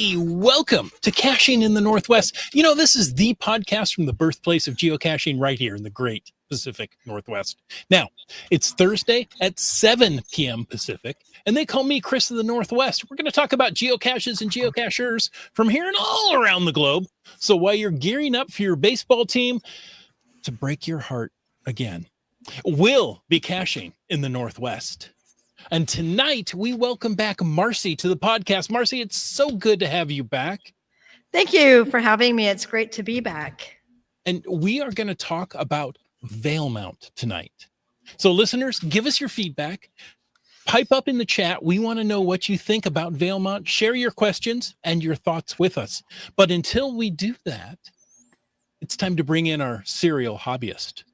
Hey, welcome to Caching in the Northwest. You know, this is the podcast from the birthplace of geocaching right here in the great Pacific Northwest. Now, it's Thursday at 7 p.m. Pacific, and they call me Chris of the Northwest. We're going to talk about geocaches and geocachers from here and all around the globe. So while you're gearing up for your baseball team to break your heart again, we'll be caching in the Northwest. And tonight, we welcome back Marcy to the podcast. Marcy, it's so good to have you back. Thank you for having me. It's great to be back. And we are going to talk about Valemount tonight. So listeners, give us your feedback. Pipe up in the chat. We want to know what you think about Valemount. Share your questions and your thoughts with us. But until we do that, it's time to bring in our serial hobbyist.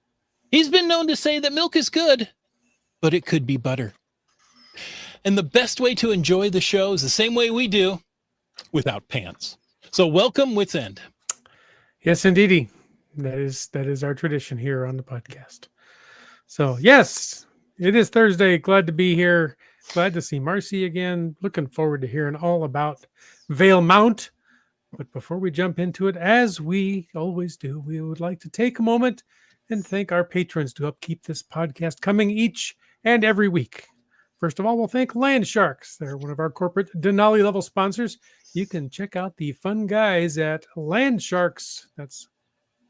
He's been known to say that milk is good, but it could be butter. And the best way to enjoy the show is the same way we do, without pants. So welcome, Wits End. Yes, indeedy. That is our tradition here on the podcast. So yes, it is Thursday. Glad to be here. Glad to see Marcy again. Looking forward to hearing all about Valemount. But before we jump into it, as we always do, we would like to take a moment and thank our patrons to help keep this podcast coming each and every week. First of all, we'll thank Land Sharks. They're one of our corporate Denali level sponsors. You can check out the fun guys at Land Sharks. That's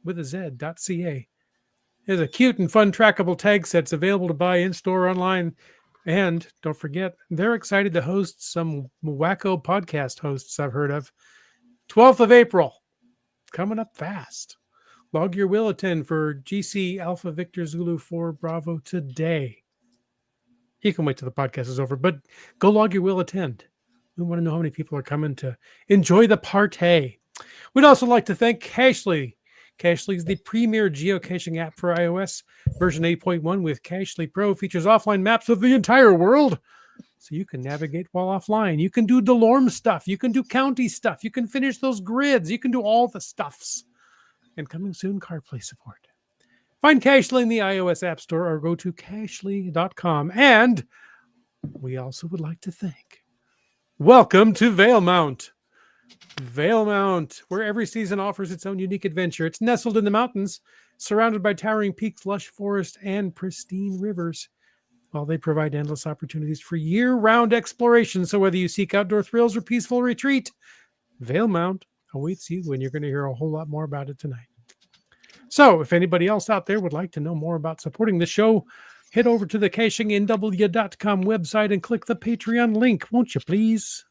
with a Z.ca. There's a cute and fun trackable tag sets available to buy in store online. And don't forget, they're excited to host some wacko podcast hosts I've heard of. 12th of April, coming up fast. Log your will attend for GC Alpha Victor Zulu 4 Bravo today. You can wait till the podcast is over, but go log your will attend. We want to know how many people are coming to enjoy the party. We'd also like to thank Cachely. Cachely is the premier geocaching app for iOS. Version 8.1 with Cachely Pro features offline maps of the entire world. So you can navigate while offline. You can do Delorme stuff. You can do county stuff. You can finish those grids. You can do all the stuffs. And coming soon, CarPlay support. Find Cachely in the iOS App Store or go to cachely.com. And we also would like to thank. Welcome to Valemount. Valemount, where every season offers its own unique adventure. It's nestled in the mountains, surrounded by towering peaks, lush forest, and pristine rivers. While they provide endless opportunities for year-round exploration. So whether you seek outdoor thrills or peaceful retreat, Valemount awaits you, and you're going to hear a whole lot more about it tonight. So if anybody else out there would like to know more about supporting the show, head over to the CachingInW.com website and click the Patreon link, won't you please?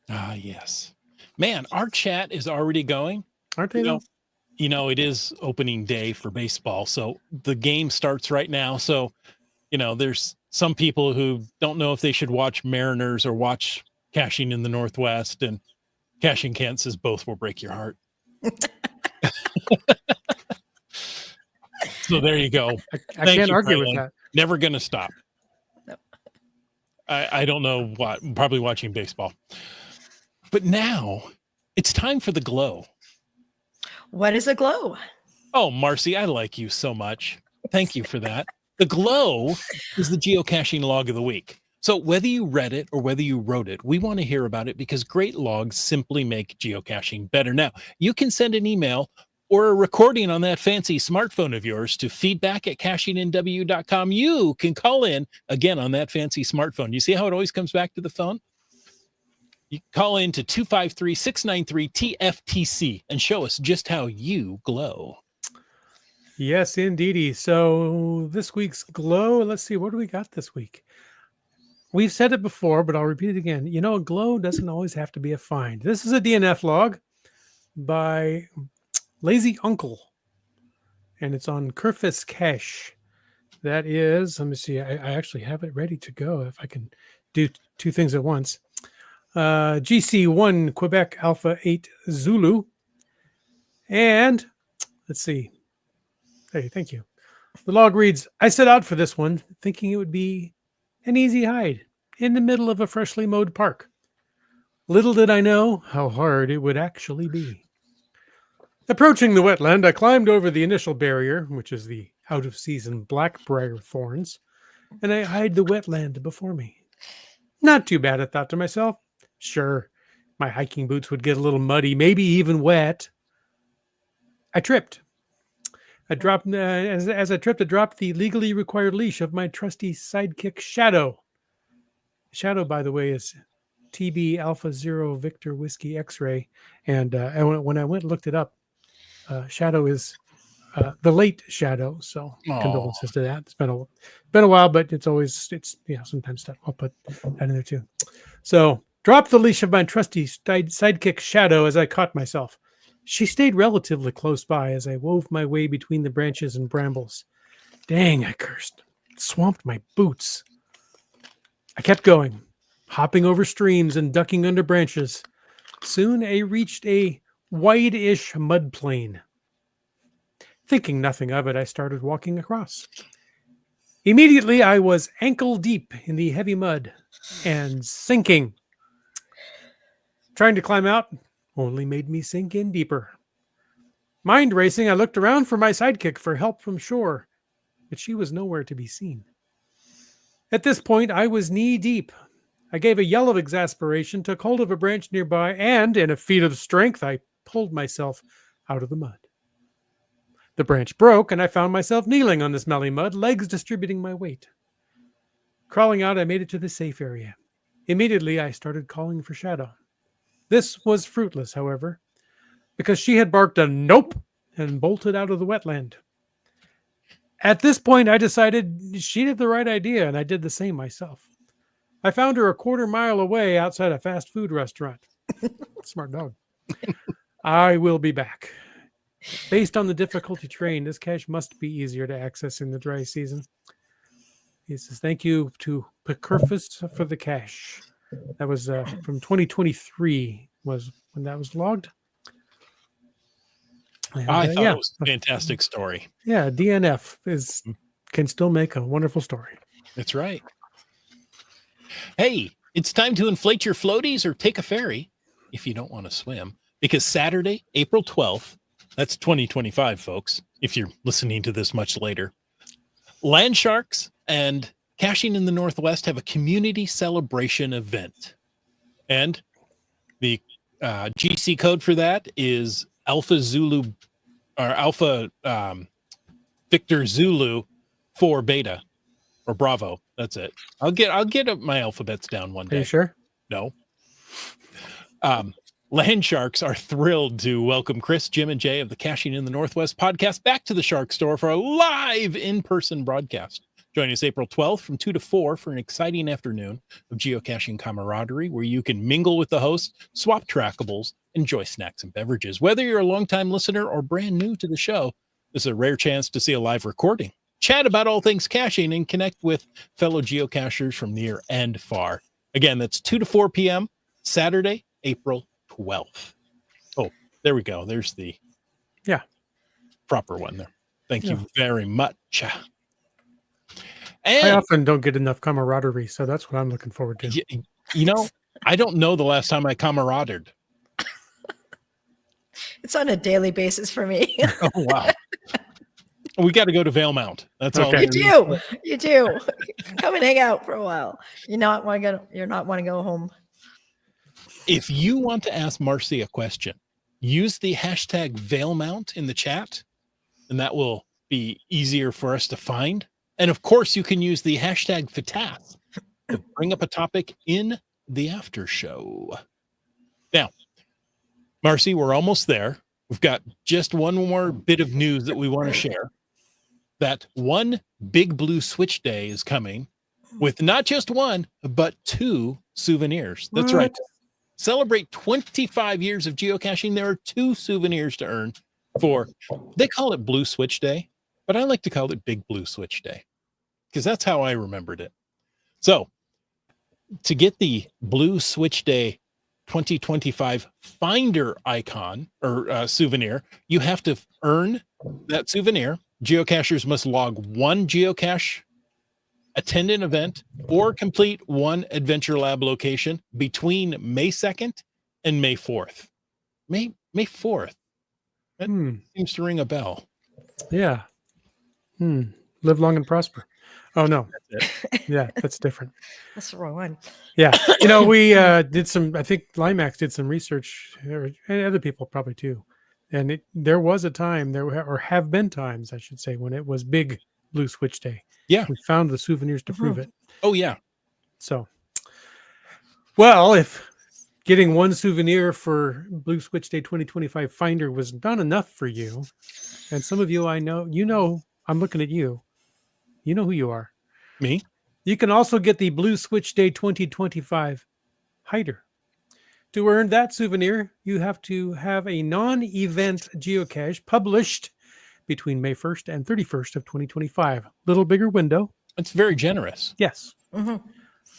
Ah, yes. Man, our chat is already going. Aren't they? You know, it is opening day for baseball, so the game starts right now. So, you know, there's some people who don't know if they should watch Mariners or watch Caching in the Northwest, and Caching Kent says both will break your heart. So there you go. I can't argue with that. Never going to stop. No. I don't know what, probably watching baseball. But now it's time for the glow. What is a glow? Oh, Marcy, I like you so much. Thank you for that. The glow is the geocaching log of the week. So whether you read it or whether you wrote it, we want to hear about it because great logs simply make geocaching better. Now, you can send an email or a recording on that fancy smartphone of yours to feedback@cachinginw.com. You can call in again on that fancy smartphone. You see how it always comes back to the phone? You call in to 253-693-TFTC and show us just how you glow. Yes, indeedy. So this week's glow, let's see, what do we got this week? We've said it before, but I'll repeat it again. You know, a glow doesn't always have to be a find. This is a DNF log by Lazy Uncle, and it's on Kerfis Cache. That is, let me see, I actually have it ready to go if I can do two things at once. GC1 Quebec Alpha 8 Zulu. And let's see. Hey, thank you. The log reads, I set out for this one thinking it would be an easy hide in the middle of a freshly mowed park. Little did I know how hard it would actually be. Approaching the wetland, I climbed over the initial barrier, which is the out-of-season blackbriar thorns, and I eyed the wetland before me. Not too bad, I thought to myself. Sure, my hiking boots would get a little muddy, maybe even wet. I tripped. I dropped as I tripped. I dropped the legally required leash of my trusty sidekick Shadow. Shadow, by the way, is TB Alpha Zero Victor Whiskey X-ray, and when I went and looked it up, Shadow is the late Shadow. So condolences to that. It's been a while, but it's sometimes stuff. I'll put that in there too. So dropped the leash of my trusty sidekick Shadow as I caught myself. She stayed relatively close by as I wove my way between the branches and brambles. Dang, I cursed. It swamped my boots. I kept going, hopping over streams and ducking under branches. Soon I reached a wide-ish mud plain. Thinking nothing of it, I started walking across. Immediately, I was ankle deep in the heavy mud and sinking. Trying to climb out only made me sink in deeper. Mind racing, I looked around for my sidekick for help from shore, but she was nowhere to be seen. At this point, I was knee deep. I gave a yell of exasperation, took hold of a branch nearby, and, in a feat of strength, I pulled myself out of the mud. The branch broke, and I found myself kneeling on the smelly mud, legs distributing my weight. Crawling out, I made it to the safe area. Immediately, I started calling for Shadow. This was fruitless, however, because she had barked a nope and bolted out of the wetland. At this point, I decided she did the right idea, and I did the same myself. I found her a quarter mile away outside a fast food restaurant. Smart dog. I will be back. Based on the difficulty terrain, this cache must be easier to access in the dry season. He says, thank you to Picurfus for the cache. That was from 2023 was when that was logged. And, I thought it was a fantastic story. Yeah, DNF can still make a wonderful story. That's right. Hey, it's time to inflate your floaties or take a ferry if you don't want to swim, because Saturday, April 12th, that's 2025, folks, if you're listening to this much later, Land Sharks and Caching in the Northwest have a community celebration event. And the GC code for that is Alpha Zulu or Alpha Victor Zulu 4 Beta or Bravo. That's it. I'll get my alphabets down one day. Are you sure? No. Land Sharks are thrilled to welcome Chris, Jim, and Jay of the Caching in the Northwest podcast back to the Shark Store for a live in-person broadcast. Join us April 12th from 2 to 4 for an exciting afternoon of geocaching camaraderie where you can mingle with the hosts, swap trackables, enjoy snacks and beverages. Whether you're a longtime listener or brand new to the show, this is a rare chance to see a live recording, chat about all things caching, and connect with fellow geocachers from near and far. Again, that's 2 to 4 p.m. Saturday, April 12th. Oh, there we go. There's the proper one there. Thank you very much. And I often don't get enough camaraderie, so that's what I'm looking forward to. You know, I don't know the last time I camaradered. It's on a daily basis for me. Oh, wow. We got to go to Valemount. That's all. You do. Come and hang out for a while. You're not want to go home. If you want to ask Marcy a question, use the hashtag Valemount in the chat, and that will be easier for us to find. And of course, you can use the hashtag FATAS to bring up a topic in the after show. Now, Marcy, we're almost there. We've got just one more bit of news that we want to share. That one Big Blue Switch Day is coming with not just one, but 2 souvenirs. That's right. Celebrate 25 years of geocaching. There are 2 souvenirs to earn for, they call it Blue Switch Day, but I like to call it Big Blue Switch Day because that's how I remembered it. So to get the Blue Switch Day 2025 Finder icon or souvenir, you have to earn that souvenir. Geocachers must log 1 geocache attend an event or complete 1 Adventure Lab location between May 2nd and May 4th. May 4th. That seems to ring a bell. Yeah. Live long and prosper. Oh no, That's it. yeah, that's different. That's the wrong one. Yeah, we did some. I think Limax did some research, and other people probably too. And there was a time or have been times, I should say, when it was big Blue Switch Day. Yeah. We found the souvenirs to prove it. Oh yeah. So, well, if getting one souvenir for Blue Switch Day 2025 Finder was not enough for you, and some of you I know, I'm looking at you. You know who you are. Me? You can also get the Blue Switch Day 2025 Hider. To earn that souvenir, you have to have a non-event geocache published between May 1st and 31st of 2025. Little bigger window. That's very generous. Yes.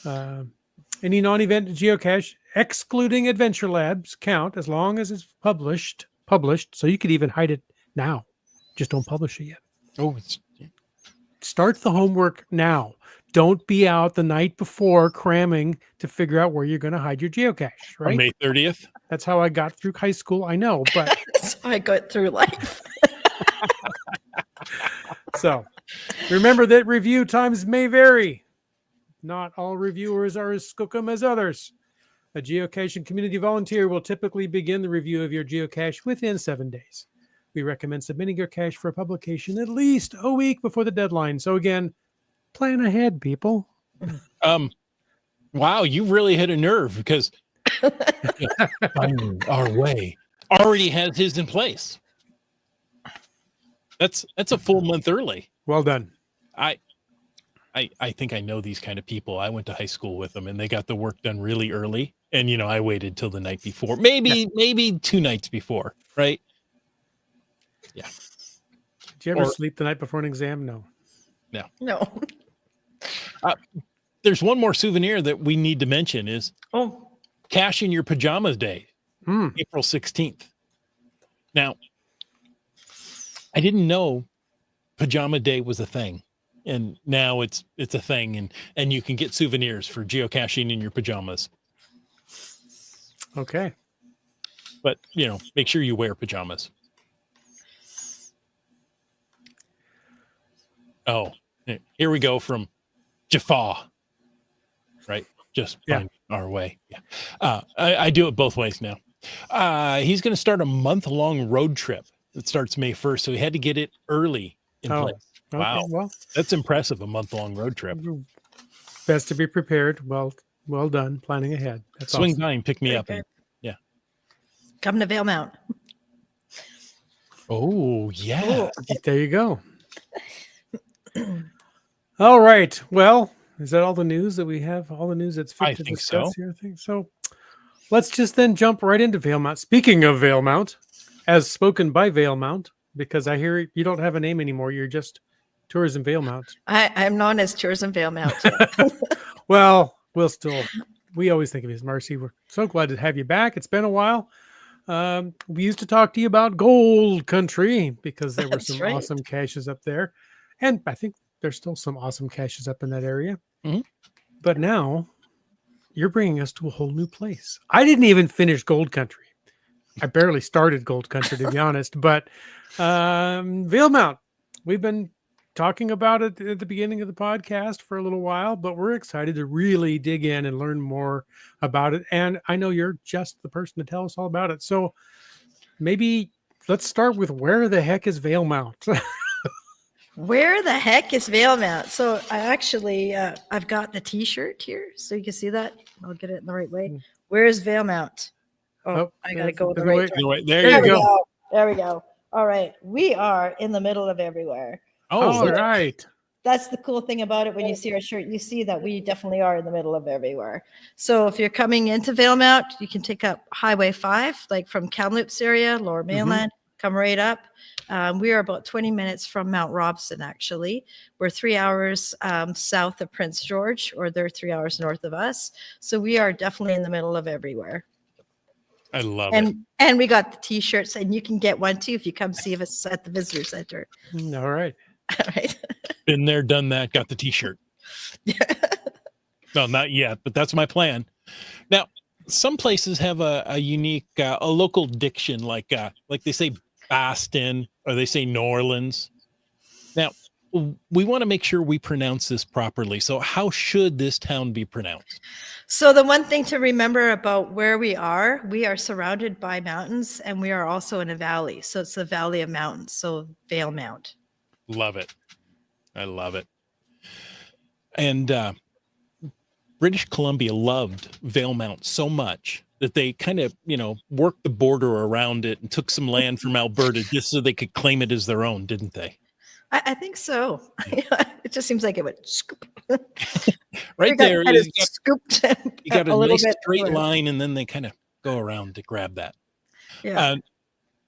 Any non-event geocache, excluding Adventure Labs, count as long as it's published. So you could even hide it now. Just don't publish it yet. Oh, Start the homework now. Don't be out the night before cramming to figure out where you're going to hide your geocache, right? on May 30th. That's how I got through high school. I know, but That's how I got through life. so remember that review times may vary. Not all reviewers are as skookum as others. A geocaching community volunteer will typically begin the review of your geocache within 7 days. We recommend submitting your cache for publication at least a week before the deadline. So again, plan ahead, people. Wow, you really hit a nerve because Finding Our Way already has his in place. That's a full month early. Well done. I think I know these kind of people. I went to high school with them and they got the work done really early. And I waited till the night before, maybe 2 nights before, right? Yeah. Did you ever sleep the night before an exam? No. No. There's one more souvenir that we need to mention is Oh, Cash in Your Pajamas Day, April 16th. Now, I didn't know Pajama Day was a thing. And now it's a thing, and you can get souvenirs for geocaching in your pajamas. Okay. But make sure you wear pajamas. Oh, here we go from Jaffa. Right? Just Find Our Way. Yeah. I do it both ways now. He's going to start a month-long road trip. It starts May 1st, so he had to get it early in place. Okay, Wow. well, that's impressive, a month-long road trip. Best to be prepared. Well done. Planning ahead. That's Swing awesome. by and pick me up. good. Yeah. Come to Valemount. Oh, yeah. There you go. All right. Well, is that all the news that we have? All the news that's fit I to think discuss so. here? I think so. Let's just then jump right into Valemount. Speaking of Valemount, as spoken by Valemount, because I hear you don't have a name anymore. You're just Tourism Valemount. I'm known as Tourism Valemount. Well, we always think of you as Marcy. We're so glad to have you back. It's been a while. We used to talk to you about Gold Country because there were That's some right. awesome caches up there. And I think there's still some awesome caches up in that area. Mhm. But now you're bringing us to a whole new place. I didn't even finish Gold Country. I barely started Gold Country, to be honest. But Valemount, we've been talking about it at the beginning of the podcast for a little while, but we're excited to really dig in and learn more about it. And I know you're just the person to tell us all about it. So maybe let's start with where the heck is Valemount? Where the heck is Valemount? So I actually, I've got the T-shirt here, so you can see that. I'll get it in the right way. Where is Valemount? Oh, I gotta go the right direction. There you go. There we go. All right, we are in the middle of everywhere. All right. That's the cool thing about it. When you see our shirt, you see that we definitely are in the middle of everywhere. So if you're coming into Valemount, you can take up Highway 5, like from Kamloops area, Lower Mainland, come right up. We are about 20 minutes from Mount Robson, actually. We're 3 hours south of Prince George, or they're 3 hours north of us. So we are definitely in the middle of everywhere. I love it. And we got the T-shirts, and you can get one too if you come see us at the visitor center. All right. All right. Been there, done that, got the T-shirt. No, not yet, but that's my plan. Now, some places have a unique, a local diction, like they say Boston or they say New Orleans. Now, we want to make sure we pronounce this properly. So how should this town be pronounced? So the one thing to remember about where we are surrounded by mountains, and we are also in a valley. So it's the Valley of Mountains. So Valemount. Love it. I love it. And British Columbia loved Valemount so much that they kind of, worked the border around it and took some land from Alberta just so they could claim it as their own, didn't they? I think so. It just seems like it would scoop. Right there. Kind of scooped You got a little nice bit straight forward. line, and then they kind of go around to grab that. Yeah.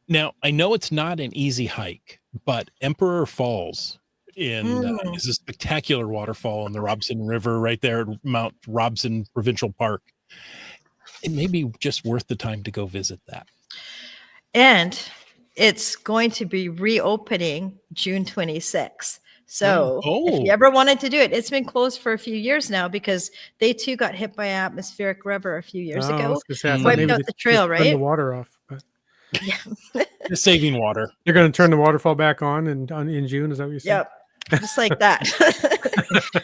Now, I know it's not an easy hike, but Emperor Falls is a spectacular waterfall in the Robson River right there at Mount Robson Provincial Park. It may be just worth the time to go visit that. And it's going to be reopening June 26th. So if you ever wanted to do it, it's been closed for a few years now because they too got hit by an atmospheric river a few years ago. Wiped out the trail, right? Turn the water off. But yeah. They're saving water. They're going to turn the waterfall back on in June. Is that what you said? Yep. Just like that.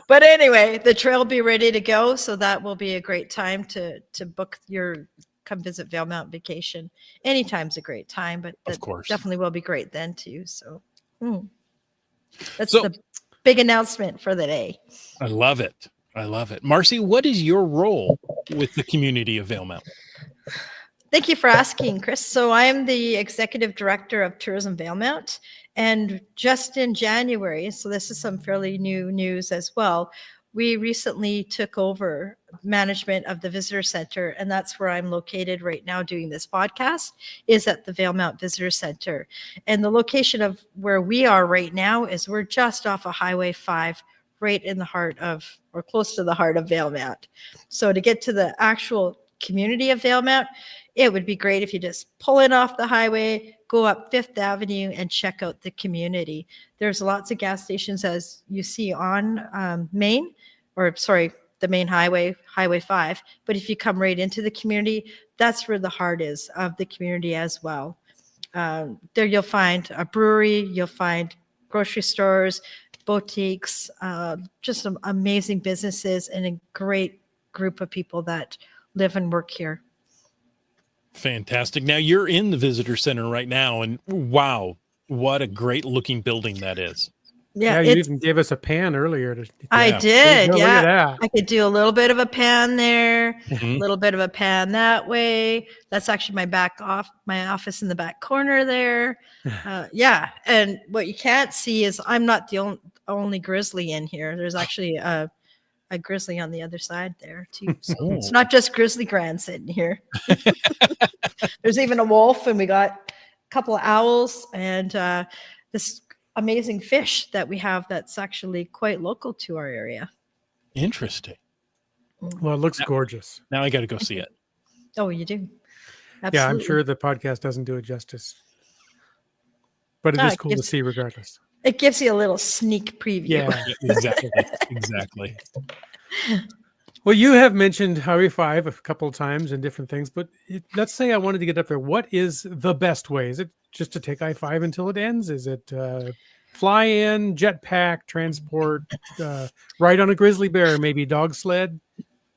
But anyway, the trail will be ready to go. So that will be a great time to book your come visit Valemount vacation. Anytime's a great time, but of course, definitely will be great then too. So that's the big announcement for the day. I love it. I love it. Marcy, what is your role with the community of Valemount? Thank you for asking, Chris. So I am the executive director of Tourism Valemount, and just in January, so this is some fairly new news as well, we recently took over management of the visitor center, and that's where I'm located right now doing this podcast, is at the Valemount Visitor Center. And the location of where we are right now is we're just off of Highway 5, right in the heart of, or close to the heart of Valemount. So to get to the actual community of Valemount, it would be great if you just pull in off the highway, go up Fifth Avenue and check out the community. There's lots of gas stations as you see on the main highway, Highway 5. But if you come right into the community, that's where the heart is of the community as well. There you'll find a brewery, you'll find grocery stores, boutiques, just some amazing businesses and a great group of people that live and work here. Fantastic. Now you're in the visitor center right now, and wow, what a great looking building that is. Yeah, you even gave us a pan earlier. I did. Look at that. I could do a little bit of a pan there, a little bit of a pan that way. That's actually my office in the back corner there. Yeah. And what you can't see is I'm not the only grizzly in here. There's actually a grizzly on the other side there too. So it's not just Grizzly Grand sitting here. There's even a wolf, and we got a couple of owls, and this amazing fish that we have that's actually quite local to our area. Interesting. Well, it looks gorgeous. Now I got to go see it. Oh, you do? Absolutely. Yeah, I'm sure the podcast doesn't do it justice, but it is cool to see regardless. It gives you a little sneak preview. Yeah, exactly. Well, you have mentioned Highway 5 a couple of times and different things, but let's say I wanted to get up there. What is the best way? Is it just to take I-5 until it ends? Is it fly in, jetpack, transport, ride on a grizzly bear, maybe dog sled?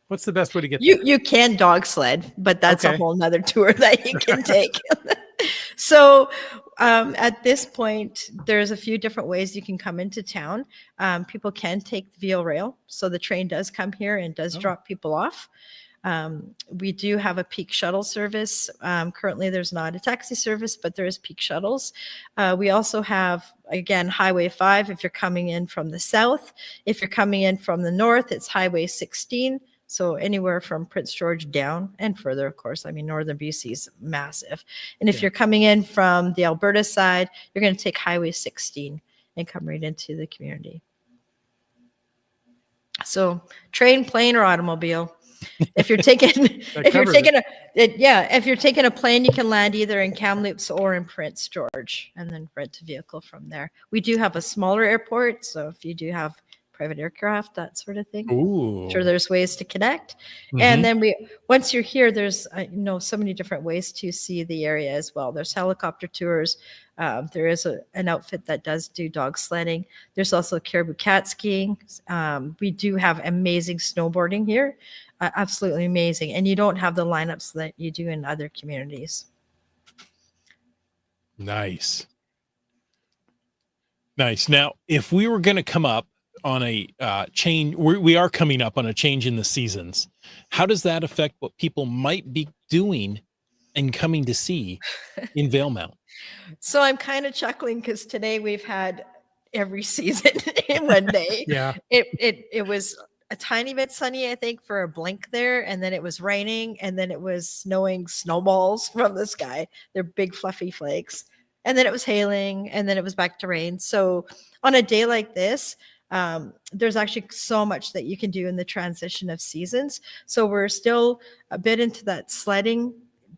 What's the best way to get there? You can dog sled, but that's a whole nother tour that you can take. So at this point, there's a few different ways you can come into town. People can take the VO Rail. So the train does come here and does drop people off. We do have a peak shuttle service. Currently, there's not a taxi service, but there is peak shuttles. We also have, again, Highway 5 if you're coming in from the south. If you're coming in from the north, it's Highway 16. So anywhere from Prince George down and further, of course. I mean, northern BC is massive. And if you're coming in from the Alberta side, you're going to take Highway 16 and come right into the community. So train, plane, or automobile. If you're taking if you're taking a plane, you can land either in Kamloops or in Prince George and then rent a vehicle from there. We do have a smaller airport, so if you do have private aircraft, that sort of thing. Ooh. Sure, there's ways to connect. Mhm. And then once you're here, there's so many different ways to see the area as well. There's helicopter tours. There is an outfit that does do dog sledding. There's also caribou cat skiing. We do have amazing snowboarding here, absolutely amazing. And you don't have the lineups that you do in other communities. Nice. Now, if we were going to come up on a change, we are coming up on a change in the seasons. How does that affect what people might be doing and coming to see in Valemount? So I'm kind of chuckling because today we've had every season in one day. Yeah. It was a tiny bit sunny, I think, for a blink there, and then it was raining, and then it was snowing snowballs from the sky. They're big fluffy flakes. And then it was hailing, and then it was back to rain. So on a day like this, there's actually so much that you can do in the transition of seasons. So we're still a bit into that sledding,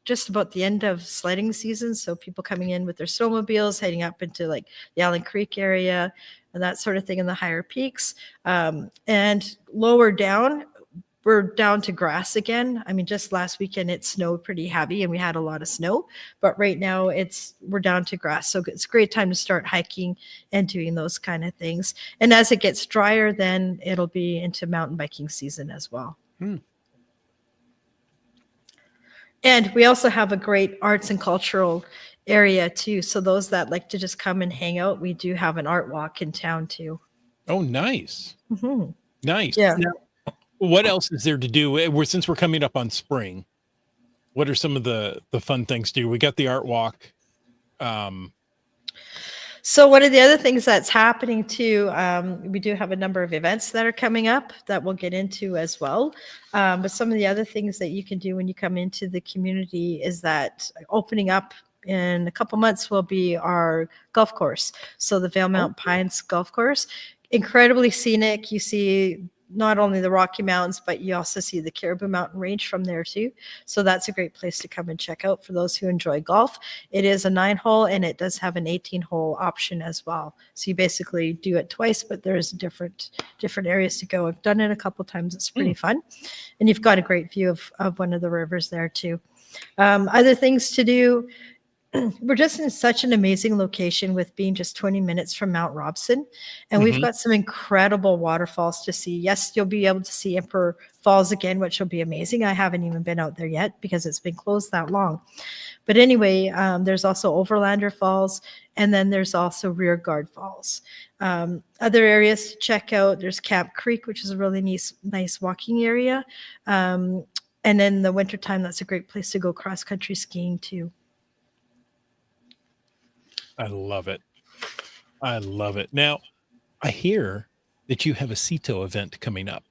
just about the end of sledding season. So people coming in with their snowmobiles, heading up into like the Allen Creek area and that sort of thing in the higher peaks. And lower down, we're down to grass again. I mean, just last weekend it snowed pretty heavy and we had a lot of snow, but right now we're down to grass. So it's a great time to start hiking and doing those kind of things. And as it gets drier, then it'll be into mountain biking season as well. And we also have a great arts and cultural area too. So those that like to just come and hang out, we do have an art walk in town too. Oh, nice. Mm-hmm. Nice. Yeah. Now, what else is there to do? Since we're coming up on spring, what are some of the fun things to do? We got the art walk. So one of the other things that's happening too, we do have a number of events that are coming up that we'll get into as well. But some of the other things that you can do when you come into the community is that opening up in a couple months will be our golf course. So the Valemount Pines Golf Course, incredibly scenic. You see not only the Rocky Mountains, but you also see the Caribou Mountain Range from there too. So that's a great place to come and check out for those who enjoy golf. It is a 9-hole and it does have an 18-hole option as well. So you basically do it twice, but there's different areas to go. I've done it a couple times. It's pretty fun. And you've got a great view of one of the rivers there too. Other things to do, we're just in such an amazing location with being just 20 minutes from Mount Robson. And we've got some incredible waterfalls to see. Yes, you'll be able to see Emperor Falls again, which will be amazing. I haven't even been out there yet because it's been closed that long. But anyway, there's also Overlander Falls, and then there's also Rearguard Falls. Other areas to check out, there's Camp Creek, which is a really nice walking area. And in the wintertime, that's a great place to go cross-country skiing too. I love it. Now, I hear that you have a CETO event coming up.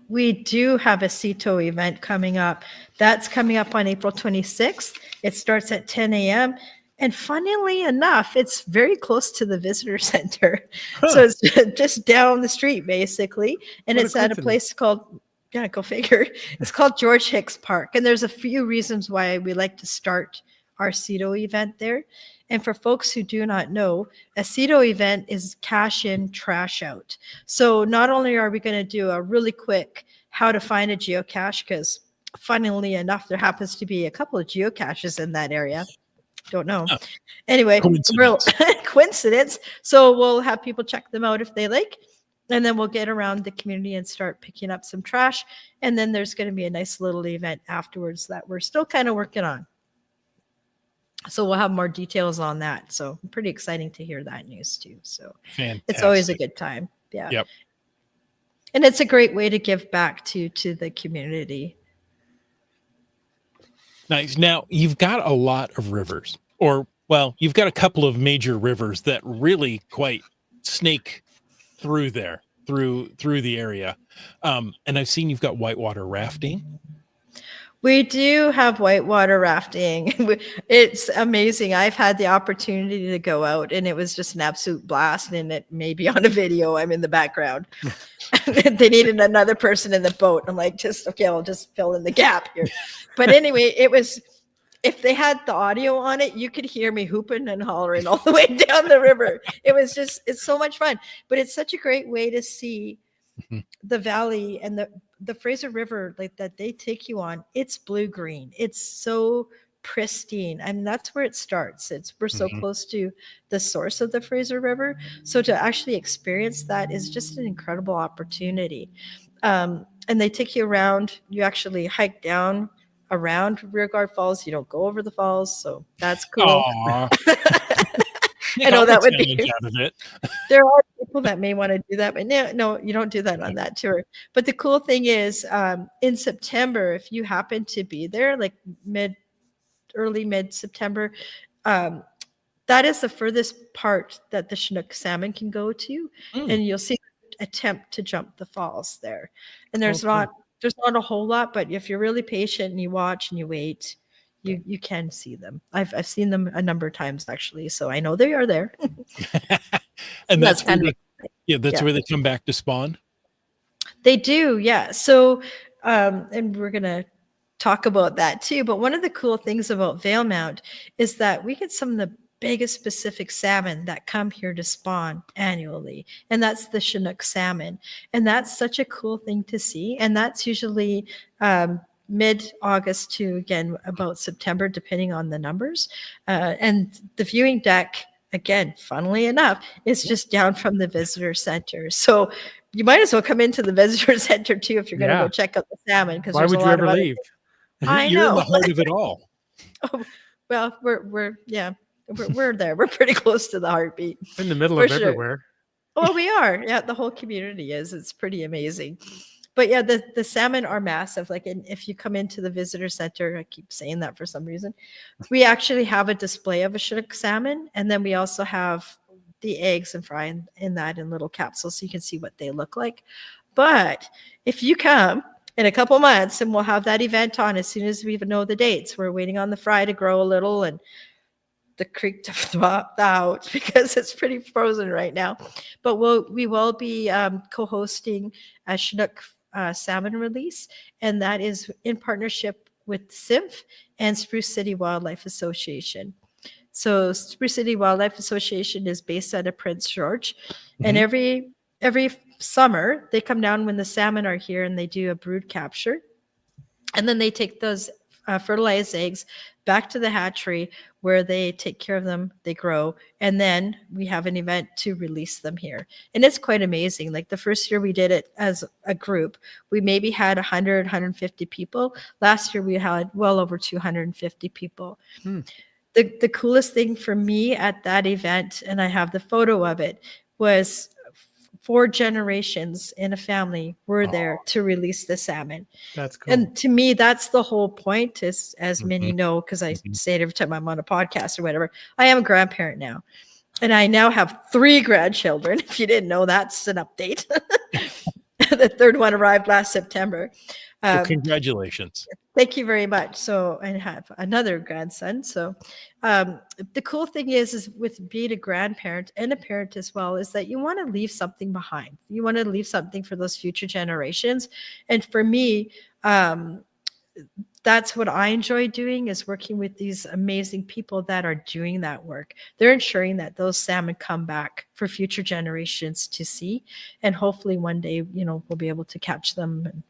We do have a CETO event coming up. That's coming up on April 26th. It starts at 10 a.m. And funnily enough, it's very close to the visitor center. So it's just down the street, basically. And it's at a place called, go figure. It's called George Hicks Park. And there's a few reasons why we like to start our CETO event there. And for folks who do not know, a CETO event is cash in, trash out. So not only are we going to do a really quick how to find a geocache, because funnily enough, there happens to be a couple of geocaches in that area. Don't know. Anyway, real coincidence. So we'll have people check them out if they like. And then we'll get around the community and start picking up some trash. And then there's going to be a nice little event afterwards that we're still kind of working on. So we'll have more details on that. So pretty exciting to hear that news too. So Fantastic. It's always a good time. Yeah. Yep. And it's a great way to give back to the community. Nice. Now, you've got a lot of rivers, you've got a couple of major rivers that really quite snake through there, through the area. And I've seen you've got whitewater rafting. We do have whitewater rafting. It's amazing. I've had the opportunity to go out and it was just an absolute blast. And it may be on a video. I'm in the background. They needed another person in the boat. I'm like, okay, I'll just fill in the gap here. But anyway, it was if they had the audio on it, you could hear me hooping and hollering all the way down the river. It's so much fun. But it's such a great way to see Mhm. the valley and the Fraser River like that they take you on. It's blue-green. It's so pristine. I mean, that's where it starts. We're so Mhm. close to the source of the Fraser River. So to actually experience that is just an incredible opportunity. And they take you around. You actually hike down around Rearguard Falls. You don't go over the falls, so that's cool. Aw. You I know got the that would challenge be out of it. there are people that may want to do that, but no, you don't do that on that tour. But the cool thing is, in September, if you happen to be there, like early mid September, um, that is the furthest part that the Chinook salmon can go to, Mm. and you'll see attempt to jump the falls there. And Oh, cool. there's not a whole lot, but if you're really patient and you watch and you wait, you can see them. I've seen them a number of times actually, so I know they are there. And that's where kind of that's where they come back to spawn. They do, yeah. So, and we're gonna talk about that too. But one of the cool things about Valemount is that we get some of the biggest Pacific salmon that come here to spawn annually, and that's the Chinook salmon, and that's such a cool thing to see. And that's usually mid-August to again about September, depending on the numbers. And the viewing deck, again, funnily enough, is just down from the visitor center. So you might as well come into the visitor center too if you're going to Yeah. go check out the salmon, because Why there's would a you lot ever of other leave? I You're in the know. heart of it all. Oh, well, we're there. We're pretty close to the heartbeat. In the middle For of sure. everywhere. Well, we are. Yeah, the whole community is. It's pretty amazing. But yeah, the salmon are massive. Like, if you come into the visitor center, I keep saying that for some reason, we actually have a display of a Chinook salmon, and then we also have the eggs and fry in that in little capsules, so you can see what they look like. But if you come in a couple months, and we'll have that event on as soon as we know the dates. We're waiting on the fry to grow a little and the creek to thaw out because it's pretty frozen right now. But we will be co-hosting a Chinook salmon release, and that is in partnership with CIMF and Spruce City Wildlife Association. So Spruce City Wildlife Association is based out of Prince George, and every summer they come down when the salmon are here and they do a brood capture, and then they take those fertilized eggs back to the hatchery where they take care of them, they grow, and then we have an event to release them here. And it's quite amazing. Like the first year we did it as a group, we maybe had 100, 150 people. Last year we had well over 250 people. The coolest thing for me at that event, and I have the photo of it, was 4 generations in a family were there to release the salmon. That's cool. And to me, that's the whole point, as many know, because I say it every time I'm on a podcast or whatever. I am a grandparent now, and I now have 3 grandchildren. If you didn't know, that's an update. The third one arrived last September. Well, congratulations. Thank you very much. So I have another grandson. So the cool thing is with being a grandparent and a parent as well, is that you want to leave something behind. You want to leave something for those future generations. And for me, that's what I enjoy doing, is working with these amazing people that are doing that work. They're ensuring that those salmon come back for future generations to see. And hopefully one day, we'll be able to catch them and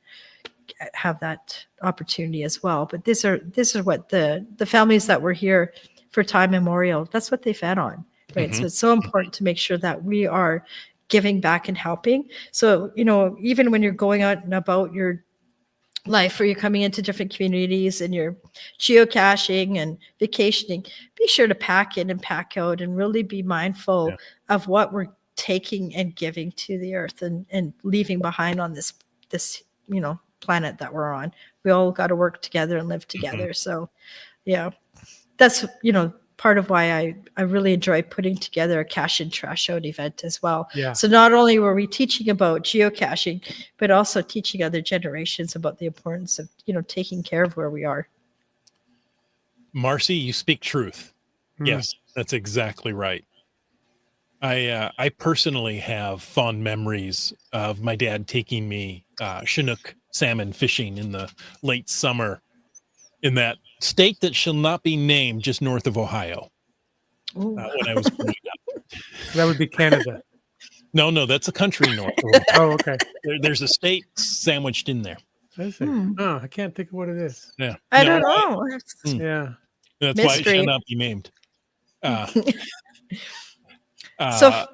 have that opportunity as well. But this is what the families that were here for time memorial, that's what they fed on, right? So it's so important to make sure that we are giving back and helping. So, even when you're going out and about your life, or you're coming into different communities and you're geocaching and vacationing, be sure to pack in and pack out and really be mindful of what we're taking and giving to the earth and leaving behind on this planet that we're on. We all got to work together and live together. So that's part of why I really enjoy putting together a cache and trash out event as well. So not only were we teaching about geocaching, but also teaching other generations about the importance of taking care of where we are. Marcy, you speak truth. Yes, that's exactly right. I personally have fond memories of my dad taking me Chinook salmon fishing in the late summer in that state that shall not be named, just north of Ohio. Ooh. When I was growing up. That would be Canada. No, that's a country north of Ohio. Oh, okay. There's a state sandwiched in there. I see. Hmm. Oh, I can't think of what it is. Yeah. I No, don't know. Yeah. That's why it Mystery. shall not be named. So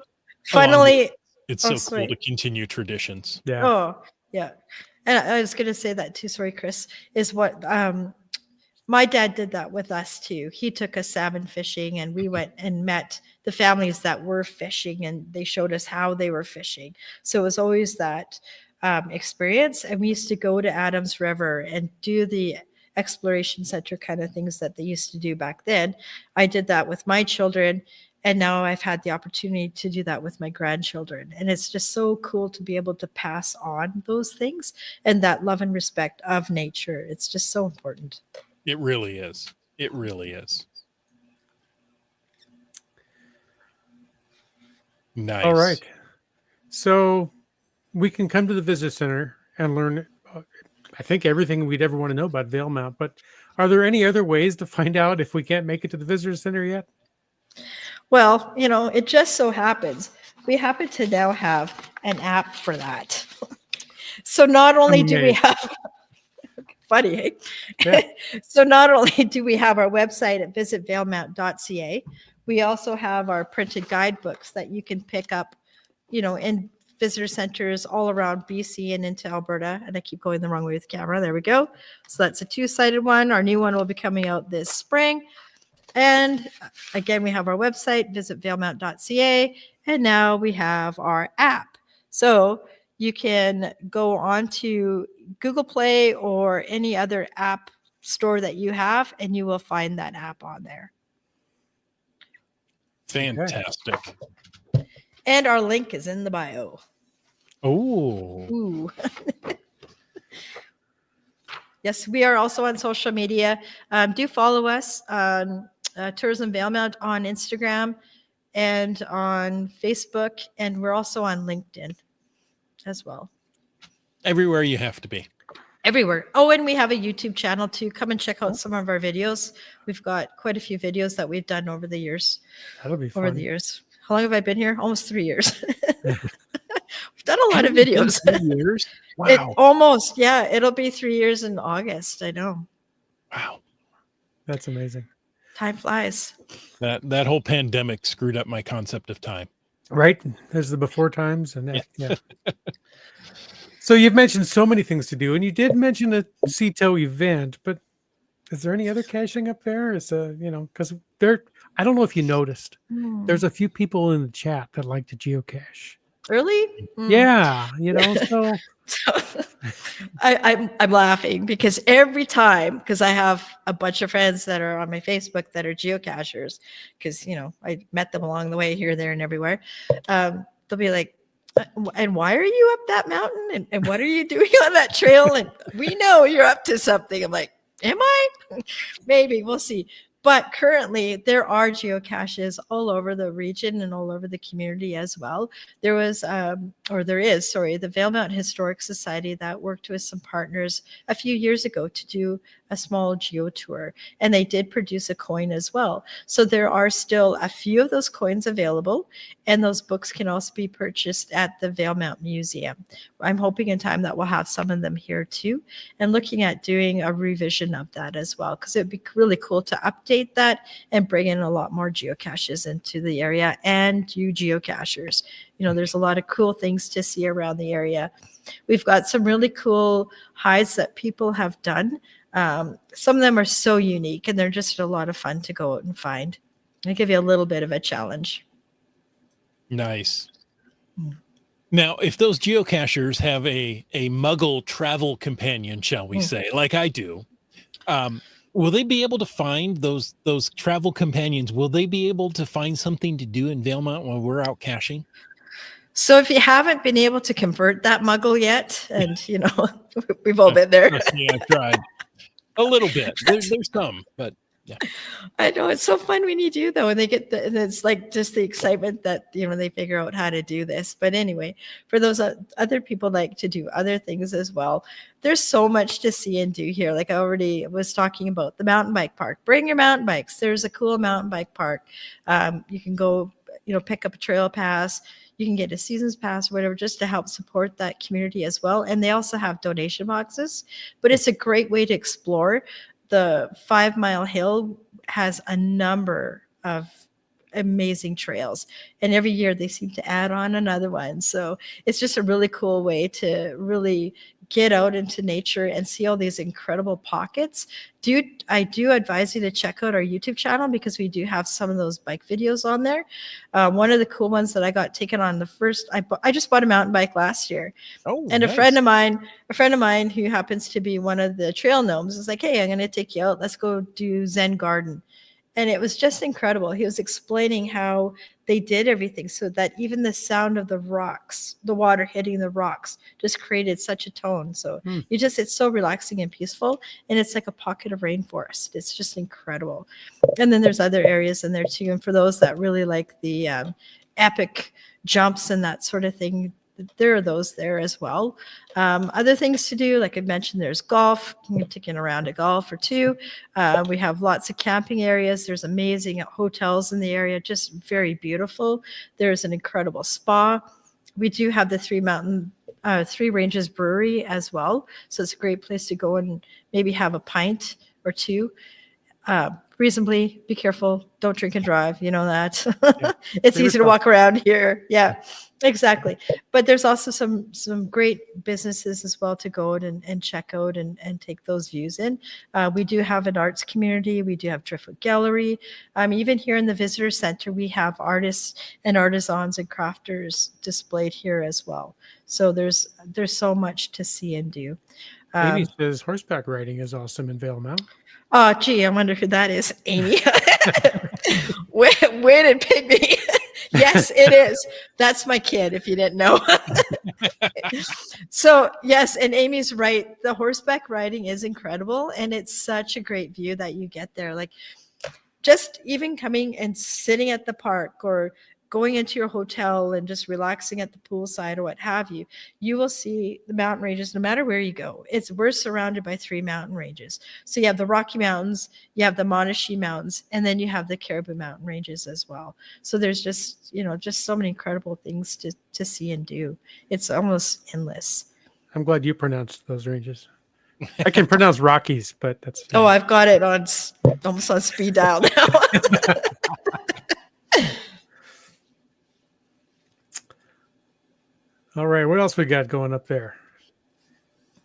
finally, it's oh, so sorry. cool to continue traditions. Yeah. Oh, yeah. And I was going to say that too. Sorry, Chris, is what my dad did that with us too. He took us salmon fishing and we went and met the families that were fishing and they showed us how they were fishing. So it was always that experience. And we used to go to Adams River and do the exploration center kind of things that they used to do back then. I did that with my children. And now I've had the opportunity to do that with my grandchildren. And it's just so cool to be able to pass on those things and that love and respect of nature. It's just so important. It really is. It really is. Nice. All right. So we can come to the visitor center and learn, I think, everything we'd ever want to know about Valemount. But are there any other ways to find out if we can't make it to the visitor center yet? Well, it just so happens we happen to now have an app for that. So not only do we have funny, hey? Yeah. So not only do we have our website at visitvalemount.ca, we also have our printed guidebooks that you can pick up, in visitor centers all around BC and into Alberta. And I keep going the wrong way with the camera. There we go. So that's a 2-sided one. Our new one will be coming out this spring. And again, we have our website, visitvalemount.ca, and now we have our app. So you can go on to Google Play or any other app store that you have, and you will find that app on there. Fantastic. And our link is in the bio. Oh. Ooh. Yes, we are also on social media. Do follow us on Tourism Valemount on Instagram and on Facebook, and we're also on LinkedIn as well. Everywhere you have to be. Everywhere. Oh, and we have a YouTube channel too. Come and check out some of our videos. We've got quite a few videos that we've done over the years. That'll be fun. Over the years. How long have I been here? Almost 3 years. We've done a lot of videos. 3 years? Wow. Almost, yeah. It'll be 3 years in August. I know. Wow. That's amazing. Time flies. That whole pandemic screwed up my concept of time. Right? There's the before times and that. Yeah. So you've mentioned so many things to do, and you did mention a CETO event, but is there any other caching up there? Because I don't know if you noticed, there's a few people in the chat that like to geocache. Really? Yeah, so I'm laughing because every time, because I have a bunch of friends that are on my Facebook that are geocachers, because I met them along the way here, there, and everywhere. They'll be like, and why are you up that mountain? And what are you doing on that trail? And we know you're up to something. I'm like, am I? Maybe, we'll see. But currently, there are geocaches all over the region and all over the community as well. There is, the Valemount Historic Society that worked with some partners a few years ago to do a small geo tour, and they did produce a coin as well. So there are still a few of those coins available, and those books can also be purchased at the Valemount Museum. I'm hoping in time that we'll have some of them here too, and looking at doing a revision of that as well, because it'd be really cool to update that and bring in a lot more geocaches into the area and you geocachers. There's a lot of cool things to see around the area. We've got some really cool hides that people have done. Some of them are so unique and they're just a lot of fun to go out and find. I give you a little bit of a challenge. Nice. Now, if those geocachers have a muggle travel companion, shall we say, like I do, will they be able to find those travel companions? Will they be able to find something to do in Valemount while we're out caching? So if you haven't been able to convert that muggle yet, and we've all been there. Yeah, I've tried a little bit. There's some, but I know it's so fun when you do though, and they get and it's like just the excitement that they figure out how to do this. But anyway, for those other people like to do other things as well, there's so much to see and do here. Like I already was talking about the mountain bike park. Bring your mountain bikes. There's a cool mountain bike park. You can go, pick up a trail pass. You can get a season's pass or whatever just to help support that community as well. And they also have donation boxes, but it's a great way to explore. The 5 Mile Hill has a number of amazing trails, and every year they seem to add on another one. So it's just a really cool way to really get out into nature and see all these incredible pockets. I do advise you to check out our YouTube channel because we do have some of those bike videos on there. One of the cool ones that I got taken on I just bought a mountain bike last year. Oh, and nice. a friend of mine who happens to be one of the trail gnomes was like, hey, I'm going to take you out. Let's go do Zen garden. And it was just incredible. He was explaining how they did everything so that even the sound of the rocks, the water hitting the rocks, just created such a tone. So it's so relaxing and peaceful. And it's like a pocket of rainforest. It's just incredible. And then there's other areas in there too. And for those that really like the epic jumps and that sort of thing, there are those there as well. Other things to do, like I mentioned, there's golf. You can take in a round of golf or two. We have lots of camping areas. There's amazing hotels in the area, just very beautiful. There's an incredible spa. We do have the Three Ranges Brewery as well. So it's a great place to go and maybe have a pint or two. Reasonably, be careful. Don't drink and drive. You know that. Yeah. It's easy to walk around here. Yeah, exactly. But there's also some great businesses as well to go out and check out and take those views in. We do have an arts community. We do have Driftwood Gallery. Even here in the visitor center, we have artists and artisans and crafters displayed here as well. So there's so much to see and do. Amy says horseback riding is awesome in Valemount. Oh, gee, I wonder who that is, Amy. Way to pick me. Yes, it is. That's my kid, if you didn't know. So, yes, and Amy's right. The horseback riding is incredible, and it's such a great view that you get there. Like, just even coming and sitting at the park or going into your hotel and just relaxing at the poolside or what have you, you will see the mountain ranges no matter where you go. We're surrounded by 3 mountain ranges. So you have the Rocky Mountains, you have the Monashee Mountains, and then you have the Caribou Mountain ranges as well. So there's just so many incredible things to see and do. It's almost endless. I'm glad you pronounced those ranges. I can pronounce Rockies, but that's... Oh, I've got it on almost on speed dial now. All right, what else we got going up there?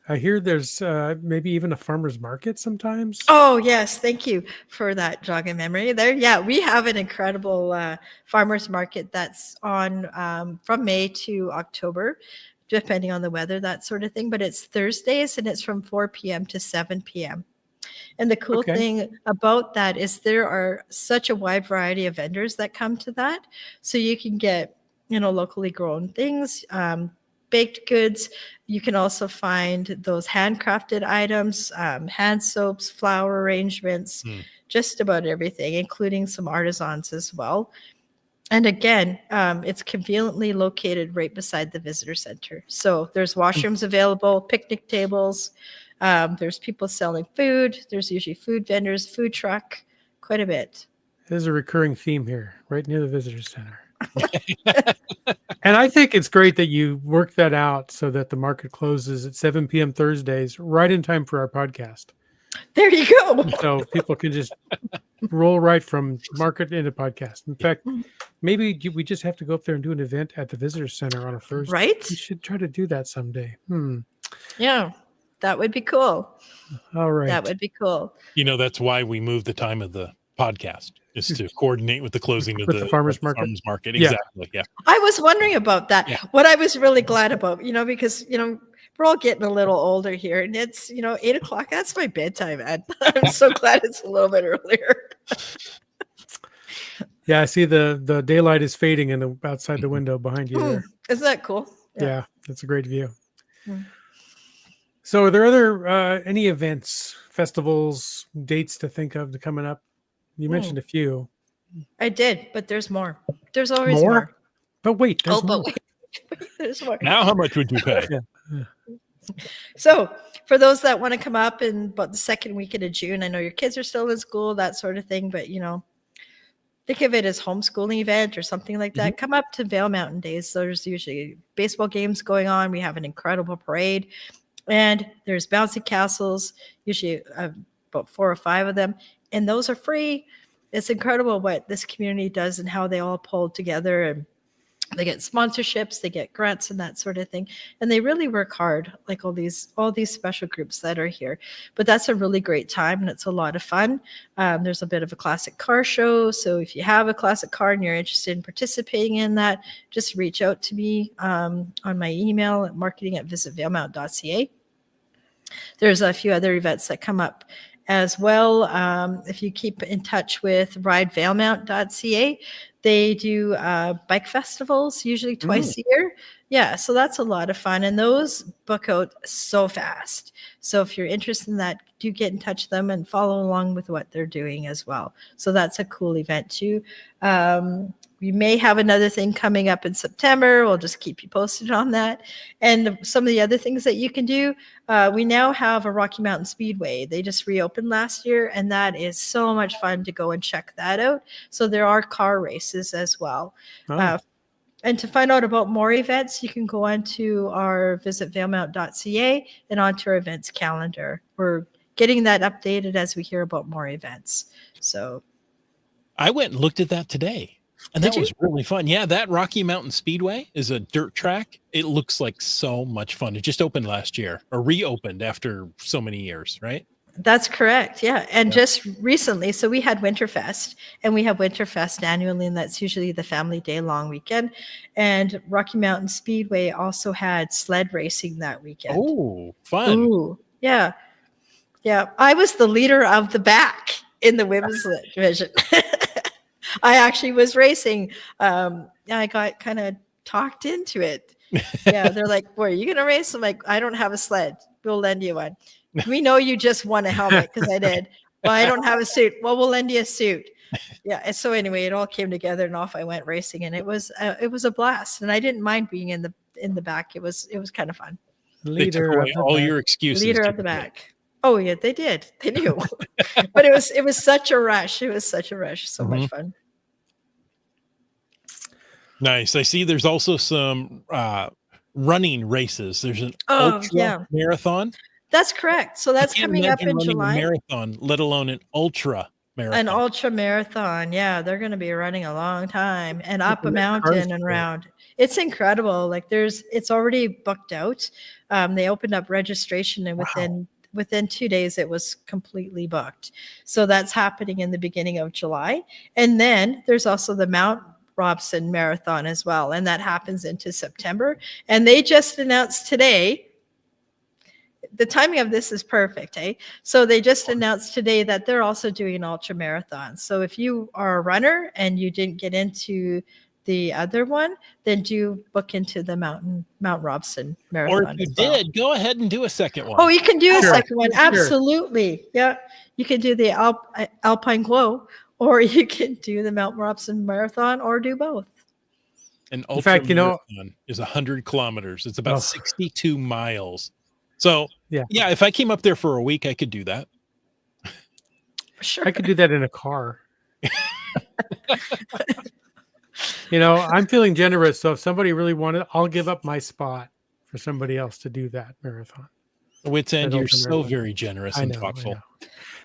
I hear there's maybe even a farmer's market sometimes. Oh, yes. Thank you for that jogging memory there. Yeah, we have an incredible farmer's market that's on from May to October, depending on the weather, that sort of thing. But it's Thursdays, and it's from 4 p.m. to 7 p.m. And the cool thing about that is there are such a wide variety of vendors that come to that. So you can get locally grown things, baked goods. You can also find those handcrafted items, hand soaps, flower arrangements, just about everything, including some artisans as well. And again, it's conveniently located right beside the visitor center. So there's washrooms available, picnic tables. There's people selling food. There's usually food vendors, food truck, quite a bit. There's a recurring theme here, right near the visitor center. And I think it's great that you work that out so that the market closes at 7 p.m. Thursdays, right in time for our podcast. There you go. So people can just roll right from market into podcast. In fact, maybe we just have to go up there and do an event at the visitor center on a Thursday. Right? We should try to do that someday. Yeah, that would be cool. All right. That would be cool. That's why we moved the time of the podcast, is to coordinate with the closing of the farmers market. Exactly. Yeah. I was wondering about that. Yeah. What I was really glad about, because, we're all getting a little older here, and it's, 8 o'clock. That's my bedtime, Ed. I'm so glad it's a little bit earlier. Yeah, I see the daylight is fading outside the window behind you there. Isn't that cool? Yeah, that's a great view. So are there other any events, festivals, dates to think of coming up You mentioned a few. I did, but there's more. There's always More? more. But wait, there's But more. wait, there's more. Now, how much would you pay? So for those that want to come up in about the second weekend of June, I know your kids are still in school, that sort of thing, but think of it as homeschooling event or something like that. Come up to Vail Mountain Days. So there's usually baseball games going on. We have an incredible parade, and there's bouncy castles, usually about 4 or 5 of them, and those are free. It's incredible what this community does and how they all pull together, and they get sponsorships, they get grants and that sort of thing. And they really work hard, like all these special groups that are here. But that's a really great time, and it's a lot of fun. There's a bit of a classic car show. So if you have a classic car and you're interested in participating in that, just reach out to me on my email at marketing@visitvalemount.ca. There's a few other events that come up as well. If you keep in touch with ridevalemount.ca, they do bike festivals, usually twice a year. Yeah, so that's a lot of fun. And those book out so fast. So if you're interested in that, do get in touch with them and follow along with what they're doing as well. So that's a cool event too. We may have another thing coming up in September. We'll just keep you posted on that. And some of the other things that you can do, we now have a Rocky Mountain Speedway. They just reopened last year, and that is so much fun to go and check that out. So there are car races as well. Oh. And to find out about more events, you can go on to our visitvalemount.ca and onto our events calendar. We're getting that updated as we hear about more events. So I went and looked at that today, and that was really fun. Yeah, that Rocky Mountain Speedway is a dirt track. It looks like so much fun. It just opened last year, or reopened after so many years, right? That's correct. Yeah. And just recently, so we had Winterfest, and we have Winterfest annually, and that's usually the family day long weekend. And Rocky Mountain Speedway also had sled racing that weekend. Oh, fun. Ooh, yeah. Yeah. I was the leader of the back in the women's division. I actually was racing. I got kind of talked into it. Yeah. They're like, "Boy, are you going to race?" I'm like, "I don't have a sled. We'll lend you one." "We know you just won a helmet," because I did. "Well, I don't have a suit." "Well, we'll lend you a suit." Yeah. And so anyway, it all came together, and off I went racing, and it was a blast. And I didn't mind being in the back. It was kind of fun. They took away all your excuses. Leader of the back. Oh yeah, they did. They knew. But it was such a rush. It was such a rush. So much fun. Nice. I see there's also some running races. There's an ultra marathon. That's correct. So that's coming up in July. A marathon, let alone an ultra marathon. An ultra marathon. Yeah, they're going to be running a long time and up a mountain and around. It's incredible. Like it's already booked out. They opened up registration, and within 2 days it was completely booked. So that's happening in the beginning of July. And then there's also the Mount Robson Marathon as well, and that happens into September. And they just announced today, the timing of this is perfect, eh? So they just announced today that they're also doing ultra marathons. So if you are a runner and you didn't get into the other one, then do book into the Mount Robson Marathon. Or if you did, go ahead and do a second one. Oh, you can do a second one. Absolutely. Yeah. You can do the Alpine Glow, or you can do the Mount Robson Marathon, or do both. An ultra marathon is 100 kilometers. It's about 62 miles. So yeah, if I came up there for a week, I could do that. Sure. I could do that in a car. I'm feeling generous. So if somebody really wanted, I'll give up my spot for somebody else to do that marathon. Wits End, you're so very generous and thoughtful.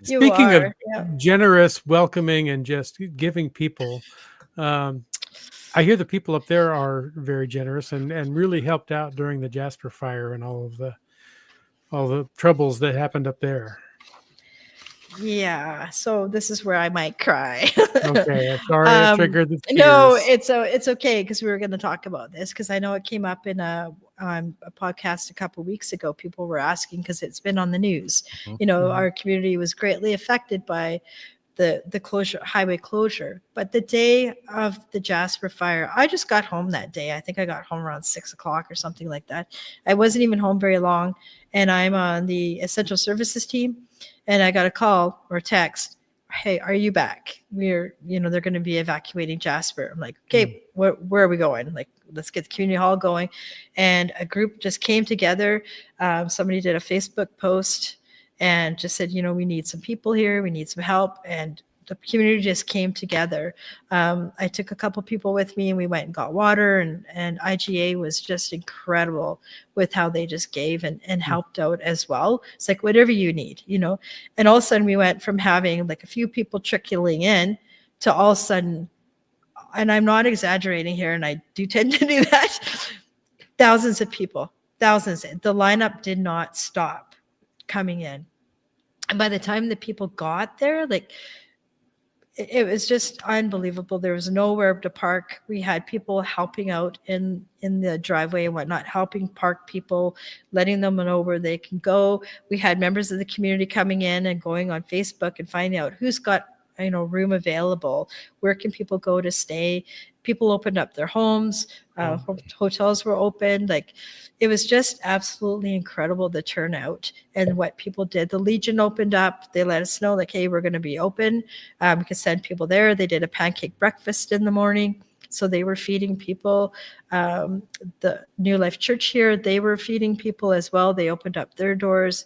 Speaking of generous, welcoming, and just giving people, I hear the people up there are very generous and really helped out during the Jasper fire and all the troubles that happened up there. Yeah, so this is where I might cry. Okay, sorry I triggered the tears. No, it's okay, because we were going to talk about this, because I know it came up in a podcast a couple of weeks ago. People were asking, because it's been on the news. Our community was greatly affected by the highway closure. But the day of the Jasper fire, I just got home that day. I think I got home around 6:00 or something like that. I wasn't even home very long, and I'm on the essential services team. And I got a call or a text, hey, are you back? They're going to be evacuating Jasper. I'm like, okay, where are we going? Like, let's get the community hall going. And a group just came together. Somebody did a Facebook post and just said, we need some people here. We need some help. And the community just came together. I took a couple people with me and we went and got water, and IGA was just incredible with how they just gave and helped out as well. It's like, whatever you need, and all of a sudden we went from having like a few people trickling in to all of a sudden, and I'm not exaggerating here, and I do tend to do that, thousands of people, thousands. The lineup did not stop coming in. And by the time the people got there, like, it was just unbelievable. There was nowhere to park. We had people helping out in the driveway and whatnot, helping park people, letting them know where they can go. We had members of the community coming in and going on Facebook and finding out who's got room available, where can people go to stay. People opened up their homes, hotels were open. Like, it was just absolutely incredible, the turnout and what people did. The Legion opened up. They let us know, like, hey, we're going to be open. We could send people there. They did a pancake breakfast in the morning. So they were feeding people. The New Life Church here, they were feeding people as well. They opened up their doors.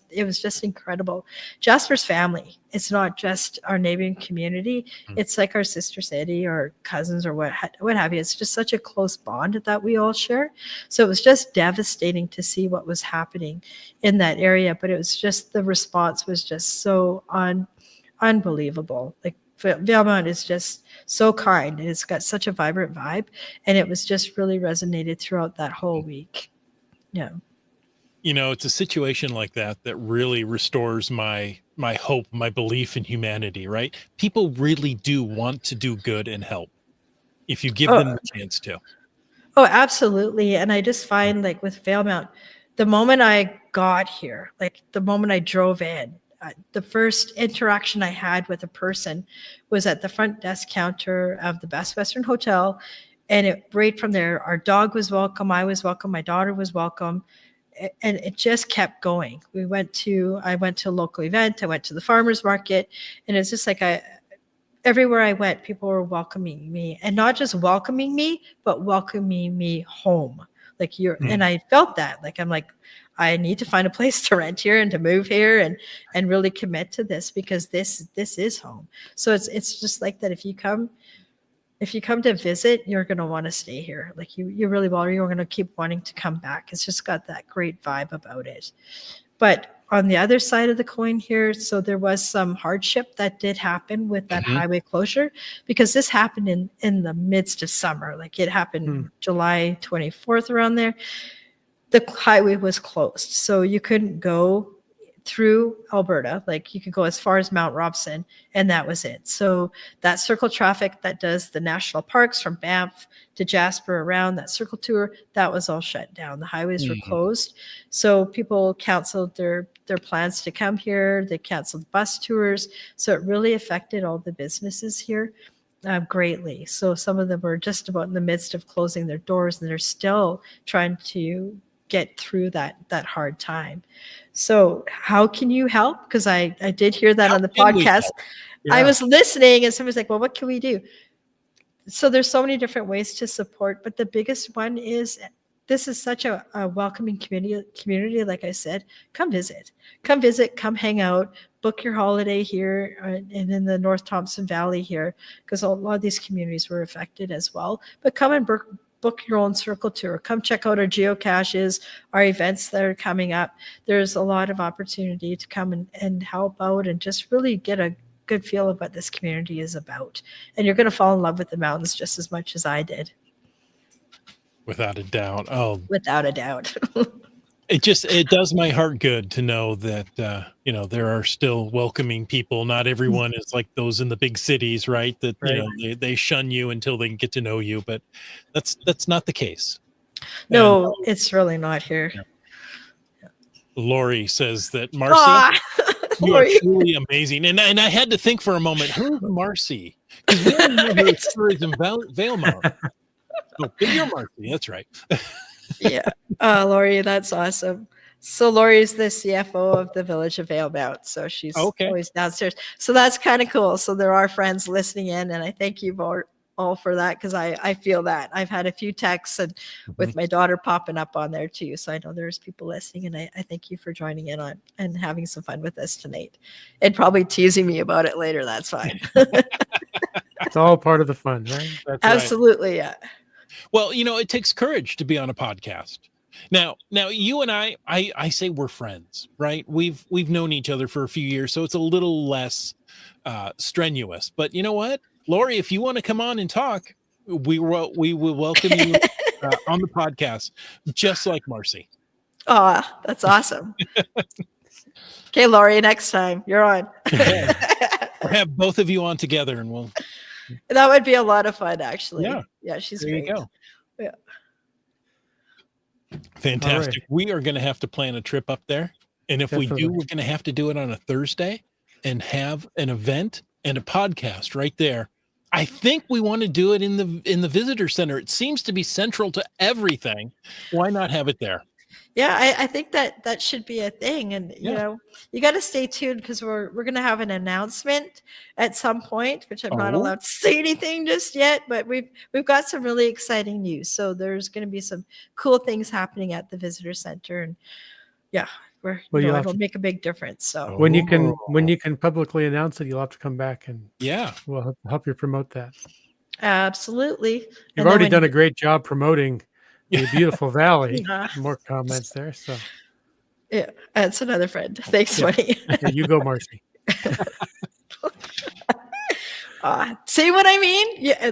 It was just incredible. Jasper's family. It's not just our neighboring community. It's like our sister city or cousins or what have you. It's just such a close bond that we all share. So it was just devastating to see what was happening in that area. But it was just, the response was just so unbelievable. Like, Valemount is just so kind, and it's got such a vibrant vibe, and it was just really resonated throughout that whole week. Yeah. It's a situation like that really restores my hope, my belief in humanity, right? People really do want to do good and help if you give them the chance to. Oh, absolutely. And I just find, like, with Valemount, the moment I got here, like the moment I drove in, the first interaction I had with a person was at the front desk counter of the Best Western Hotel. And right from there, our dog was welcome. I was welcome. My daughter was welcome. And it just kept going. I went to a local event. I went to the farmer's market. And it's just like, everywhere I went, people were welcoming me, and not just welcoming me, but welcoming me home. Like, and I felt that, like, I'm like, I need to find a place to rent here and to move here and really commit to this, because this is home. So it's just like that. If you come to visit, you're going to want to stay here. Like, you really will. You're going to keep wanting to come back. It's just got that great vibe about it. But on the other side of the coin here, so there was some hardship that did happen with that highway closure, because this happened in the midst of summer. Like, it happened July 24th, around there. The highway was closed, so you couldn't go through Alberta. Like, you could go as far as Mount Robson, and that was it. So that circle traffic that does the national parks from Banff to Jasper, around that circle tour, that was all shut down. The highways were closed. So people canceled their plans to come here. They canceled bus tours. So it really affected all the businesses here greatly. So some of them were just about in the midst of closing their doors, and they're still trying to get through that hard time. So how can you help? Because I did hear that on the podcast. Yeah. I was listening, and somebody's like, well, what can we do? So there's so many different ways to support, but the biggest one is, this is such a welcoming community. Like I said, come visit, come hang out, book your holiday here and in the North Thompson Valley here, because a lot of these communities were affected as well. But come and book your own circle tour. Come check out our geocaches, our events that are coming up. There's a lot of opportunity to come and help out and just really get a good feel of what this community is about. And you're going to fall in love with the mountains just as much as I did. Without a doubt. Oh, without a doubt. It does my heart good to know that, there are still welcoming people. Not everyone is like those in the big cities, right? That, right. They shun you until they can get to know you, but that's not the case. No, it's really not here. Yeah. Lori says that Marcy, you are truly amazing. And I had to think for a moment, who's Marcy? Because we don't know her stories in Valemount. Oh, but you're Marcy, that's right. Yeah. Lori, that's awesome. So Lori's the CFO of the Village of Valemount, so she's Okay. always downstairs. So that's kind of cool. So there are friends listening in, and I thank you all for that, because I feel that. I've had a few texts and with my daughter popping up on there too. So I know there's people listening, and I thank you for joining in on and having some fun with us tonight. And probably teasing me about it later. That's fine. It's all part of the fun, right? That's right. Absolutely, yeah. Well, it takes courage to be on a podcast. Now you and I say we're friends, right? We've known each other for a few years, so it's a little less strenuous. But you know what, Lori, if you want to come on and talk, we will welcome you on the podcast, just like Marcy. Oh, that's awesome. Okay, Lori, next time you're on. We'll have both of you on together, and we'll. That would be a lot of fun, actually. Yeah. Yeah, she's There great. you go. Yeah. Fantastic. Right. We are going to have to plan a trip up there. And if we do, we're going to have to do it on a Thursday and have an event and a podcast right there. I think we want to do it in the visitor center. It seems to be central to everything. Why not have it there? Yeah, I think that should be a thing. And, Yeah. you got to stay tuned, because we're going to have an announcement at some point, which I'm not Oh. allowed to say anything just yet, but we've got some really exciting news. So there's going to be some cool things happening at the visitor center. And yeah, it'll make a big difference. So When you can publicly announce it, you'll have to come back and we'll help you promote that. absolutely. You've already done a great job promoting the beautiful valley. Yeah. More comments there. So Yeah, that's another friend. Thanks, buddy. okay, you go, Marcy. See what I mean? Yeah,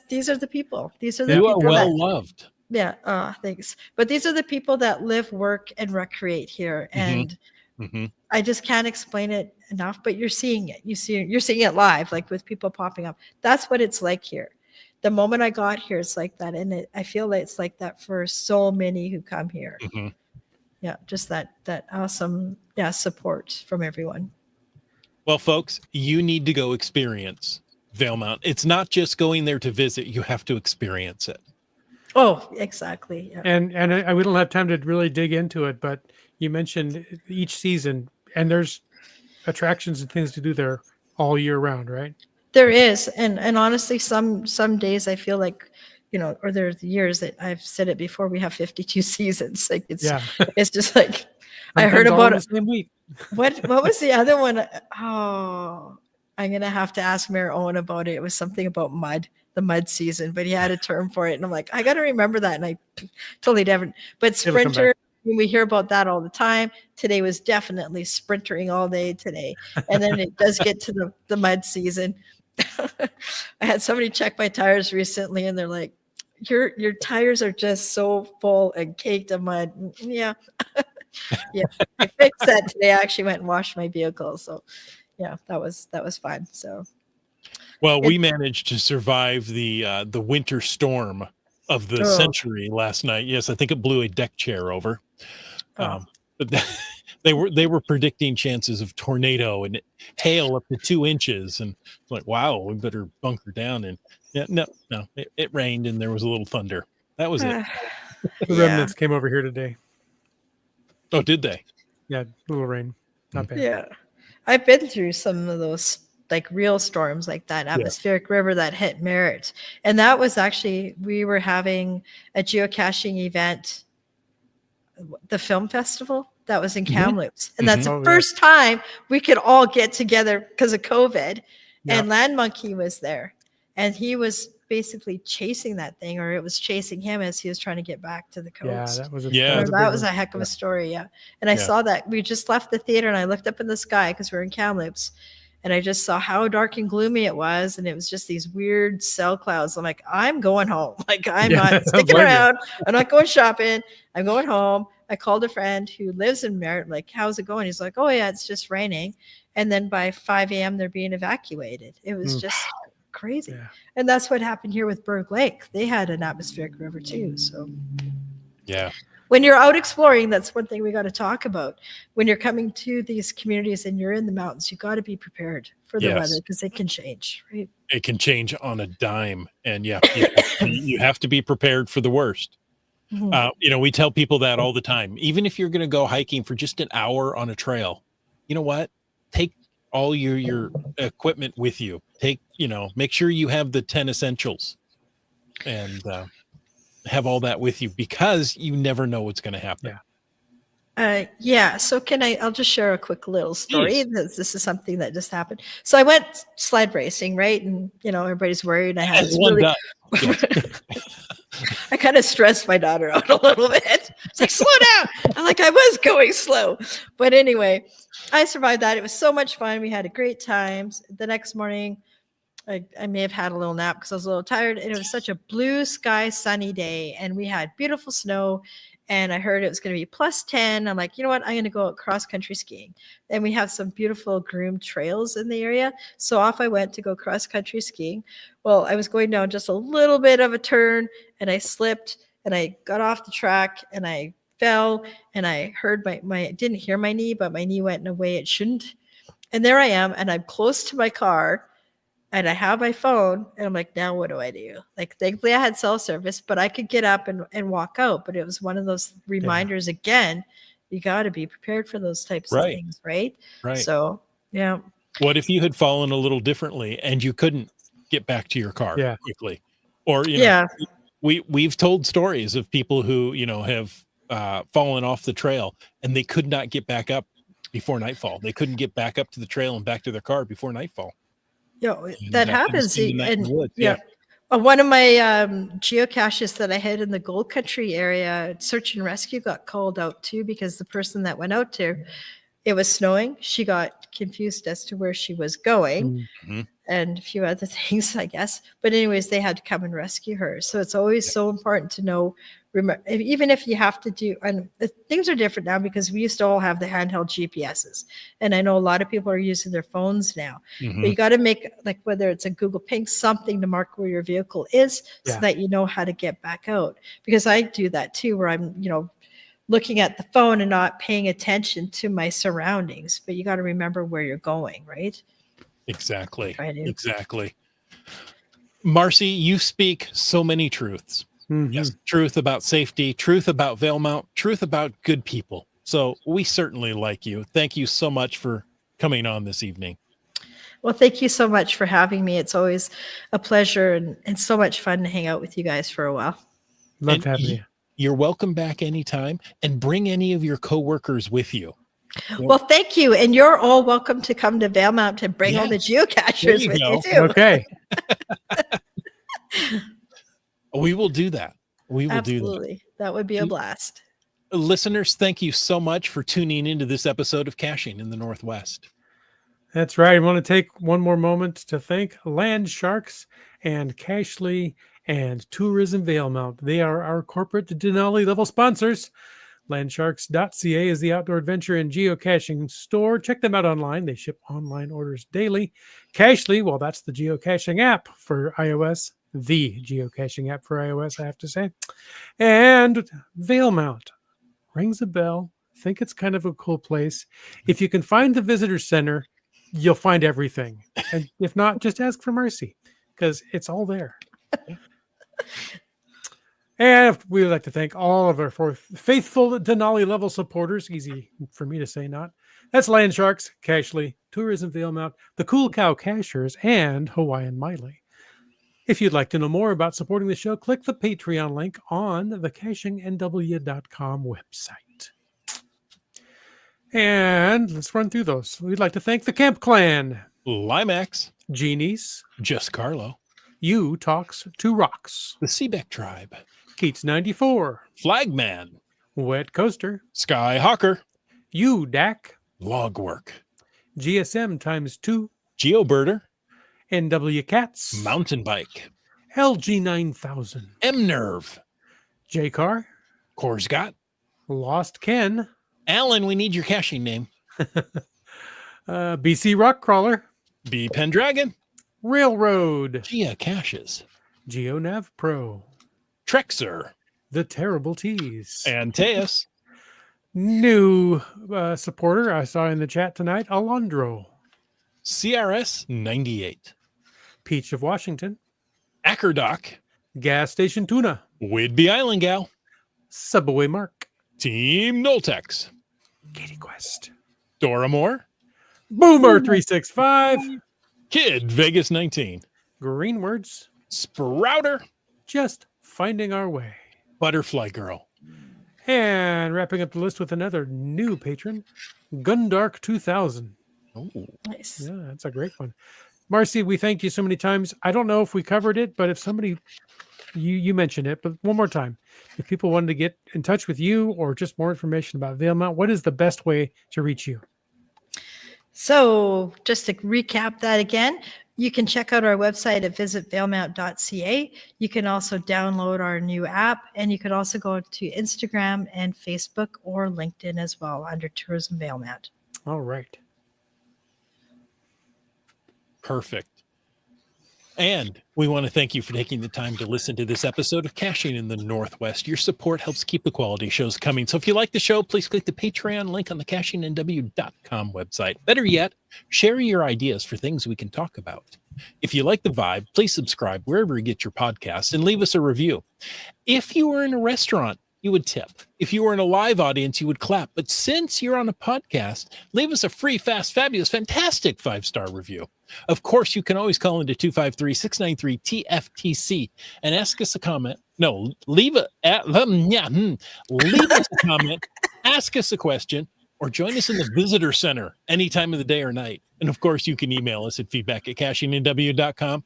these are the people. These are the You people are well loved. Yeah, thanks. But these are the people that live, work, and recreate here. And I just can't explain it enough, but you're seeing it. You're seeing it live, like with people popping up. That's what it's like here. The moment I got here, it's like that. And I feel like it's like that for so many who come here. Yeah, just that awesome support from everyone. Well, folks, you need to go experience Valemount. It's not just going there to visit. You have to experience it. Oh, exactly. Yeah. And we don't have time to really dig into it, but you mentioned each season, and there's attractions and things to do there all year round, right? There is, and honestly, some days I feel like, or there's years that I've said it before. We have 52 seasons. Like it's just like I heard about it the same week. What was the other one? Oh, I'm gonna have to ask Mayor Owen about it. It was something about the mud season, but he had a term for it, and I'm like, I got to remember that, and I totally haven't. But sprinter, we hear about that all the time. Today was definitely sprintering all day today, and then it does get to the mud season. I had somebody check my tires recently, and they're like, your tires are just so full and caked of mud. Yeah. Yeah, I fixed that today. I actually went and washed my vehicle. So yeah, that was fun. So well, we managed to survive the winter storm of the century last night. Yes, I think it blew a deck chair over. But they were predicting chances of tornado and hail up to 2 inches, and like, wow, we better bunker down. And no, it rained and there was a little thunder. That was it. The remnants came over here today. Oh, did they? Yeah, a little rain. Not bad. Yeah, I've been through some of those like real storms like that atmospheric river that hit Merritt, and that was actually, we were having a geocaching event, the film festival that was in Kamloops, and that's the first time we could all get together because of COVID. And Land Monkey was there, and he was basically chasing that thing, or it was chasing him as he was trying to get back to the coast. Yeah, that was a heck of a story. Yeah. And I saw that. We just left the theater, and I looked up in the sky because we were in Kamloops, and I just saw how dark and gloomy it was, and it was just these weird cell clouds. I'm like, I'm going home. Like, I'm not sticking around. I'm not going shopping. I'm going home. I called a friend who lives in Merritt, like, how's it going? He's like, oh yeah, it's just raining. And then by 5 a.m. they're being evacuated. It was just crazy. Yeah. And that's what happened here with Berg Lake. They had an atmospheric river too. So yeah. When you're out exploring, that's one thing we got to talk about. When you're coming to these communities and you're in the mountains, you got to be prepared for the weather, because it can change, right? It can change on a dime. And you have to be prepared for the worst. Mhm. We tell people that all the time. Even if you're going to go hiking for just an hour on a trail, you know what? Take all your equipment with you. Make sure you have the 10 essentials and have all that with you, because you never know what's going to happen. Yeah. Yeah. So I'll just share a quick little story. Please. This is something that just happened. So I went sled racing, right? And, everybody's worried. I had As this one really, does. I kind of stressed my daughter out a little bit. It's like, slow down. I'm like, I was going slow. But anyway, I survived that. It was so much fun. We had a great time. The next morning, I may have had a little nap because I was a little tired. And it was such a blue sky, sunny day. And we had beautiful snow. And I heard it was going to be plus 10. I'm like, you know what? I'm going to go out cross country skiing. And we have some beautiful groomed trails in the area. So off I went to go cross country skiing. Well, I was going down just a little bit of a turn and I slipped and I got off the track and I fell and I heard I didn't hear my knee, but my knee went in a way it shouldn't. And there I am. And I'm close to my car. And I have my phone and I'm like, now what do I do? Like, thankfully I had cell service, but I could get up and walk out. But it was one of those reminders again, you got to be prepared for those types of things, right? Right. So, yeah. What if you had fallen a little differently and you couldn't get back to your car quickly? Or, we've told stories of people who, have fallen off the trail and they could not get back up before nightfall. They couldn't get back up to the trail and back to their car before nightfall. That happens. Yeah. One of my geocaches that I had in the Gold Country area, search and rescue, got called out too because the person that went out there, it was snowing. She got confused as to where she was going and a few other things, I guess. But anyways, they had to come and rescue her. So it's always so important to know, even if you have to do, and things are different now because we used to all have the handheld GPSs. And I know a lot of people are using their phones now. But you got to make, like, whether it's a Google Ping, something to mark where your vehicle is so that you know how to get back out. Because I do that too, where I'm, looking at the phone and not paying attention to my surroundings. But you got to remember where you're going, right? Exactly. Exactly. Marcy, you speak so many truths. Yes, truth about safety, truth about Valemount, truth about good people. So we certainly like you. Thank you so much for coming on this evening. Well, thank you so much for having me. It's always a pleasure and so much fun to hang out with you guys for a while. Love having you. You're welcome back anytime, and bring any of your coworkers with you. Well, thank you. And you're all welcome to come to Valemount and bring all the geocachers with you too. Okay. We will do that. We will do that. Absolutely. That would be a blast. Listeners, thank you so much for tuning into this episode of Caching in the Northwest. That's right. I want to take one more moment to thank Land Sharks and Cashly and Tourism Valemount. They are our corporate Denali level sponsors. Landsharks.ca is the outdoor adventure and geocaching store. Check them out online. They ship online orders daily. Cashly, well, that's the geocaching app for iOS. The geocaching app for iOS, I have to say. And Valemount rings a bell. Think it's kind of a cool place. If you can find the visitor center, you'll find everything. And if not, just ask for Marcy because it's all there. And we'd like to thank all of our faithful Denali level supporters. Easy for me to say, not. That's Land Sharks, Cashly, Tourism Valemount, the Cool Cow Cachers, and Hawaiian Miley. If you'd like to know more about supporting the show, click the Patreon link on the CachingNW.com website. And let's run through those. We'd like to thank the Camp Clan, Limax, Genies, Just Carlo, You Talks to Rocks, the Seebeck Tribe, Keats 94, Flagman, Wet Coaster, Skyhawker, You Dak, Logwork, GSM times 2, Geobirder, NW Cats, Mountain Bike, LG 9000, M-Nerve, J-Car, Korsgott, Lost Ken, Alan, we need your caching name, BC Rock Crawler, B Pendragon, Railroad, Geocaches, GeoNav Pro, Trexer, The Terrible Tees, and Teus. New supporter I saw in the chat tonight, Alondro, CRS 98, Peach of Washington, Ackerdock, Gas Station Tuna, Whidbey Island Gal, Subway Mark, Team Noltex, Katie Quest, Dora Moore, Boomer 365, Kid Vegas 19, Green Words, Sprouter, Just Finding Our Way. Butterfly Girl. And wrapping up the list with another new patron, Gundark 2000. Oh, Nice. Yeah, that's a great one. Marcy, we thank you so many times. I don't know if we covered it, but if somebody, you mentioned it, but one more time, if people wanted to get in touch with you or just more information about Valemount, what is the best way to reach you? So just to recap that again, you can check out our website at visitvalemount.ca. You can also download our new app, and you can also go to Instagram and Facebook or LinkedIn as well under Tourism Valemount. All right. perfect. And we want to thank you for taking the time to listen to this episode of Caching in the Northwest. Your support helps keep the quality shows coming. So if you like the show, please click the Patreon link on the cachingnw.com website. Better yet, share your ideas for things we can talk about. If you like the vibe, please subscribe wherever you get your podcasts and leave us a review. If you were in a restaurant, you would tip. If you were in a live audience, you would clap. But since you're on a podcast, leave us a free, fast, fabulous, fantastic 5-star review. Of course, you can always call into 253-693-TFTC and ask us a comment. No, leave us a comment, ask us a question, or join us in the visitor center any time of the day or night. And of course, you can email us at feedback@cachingnw.com.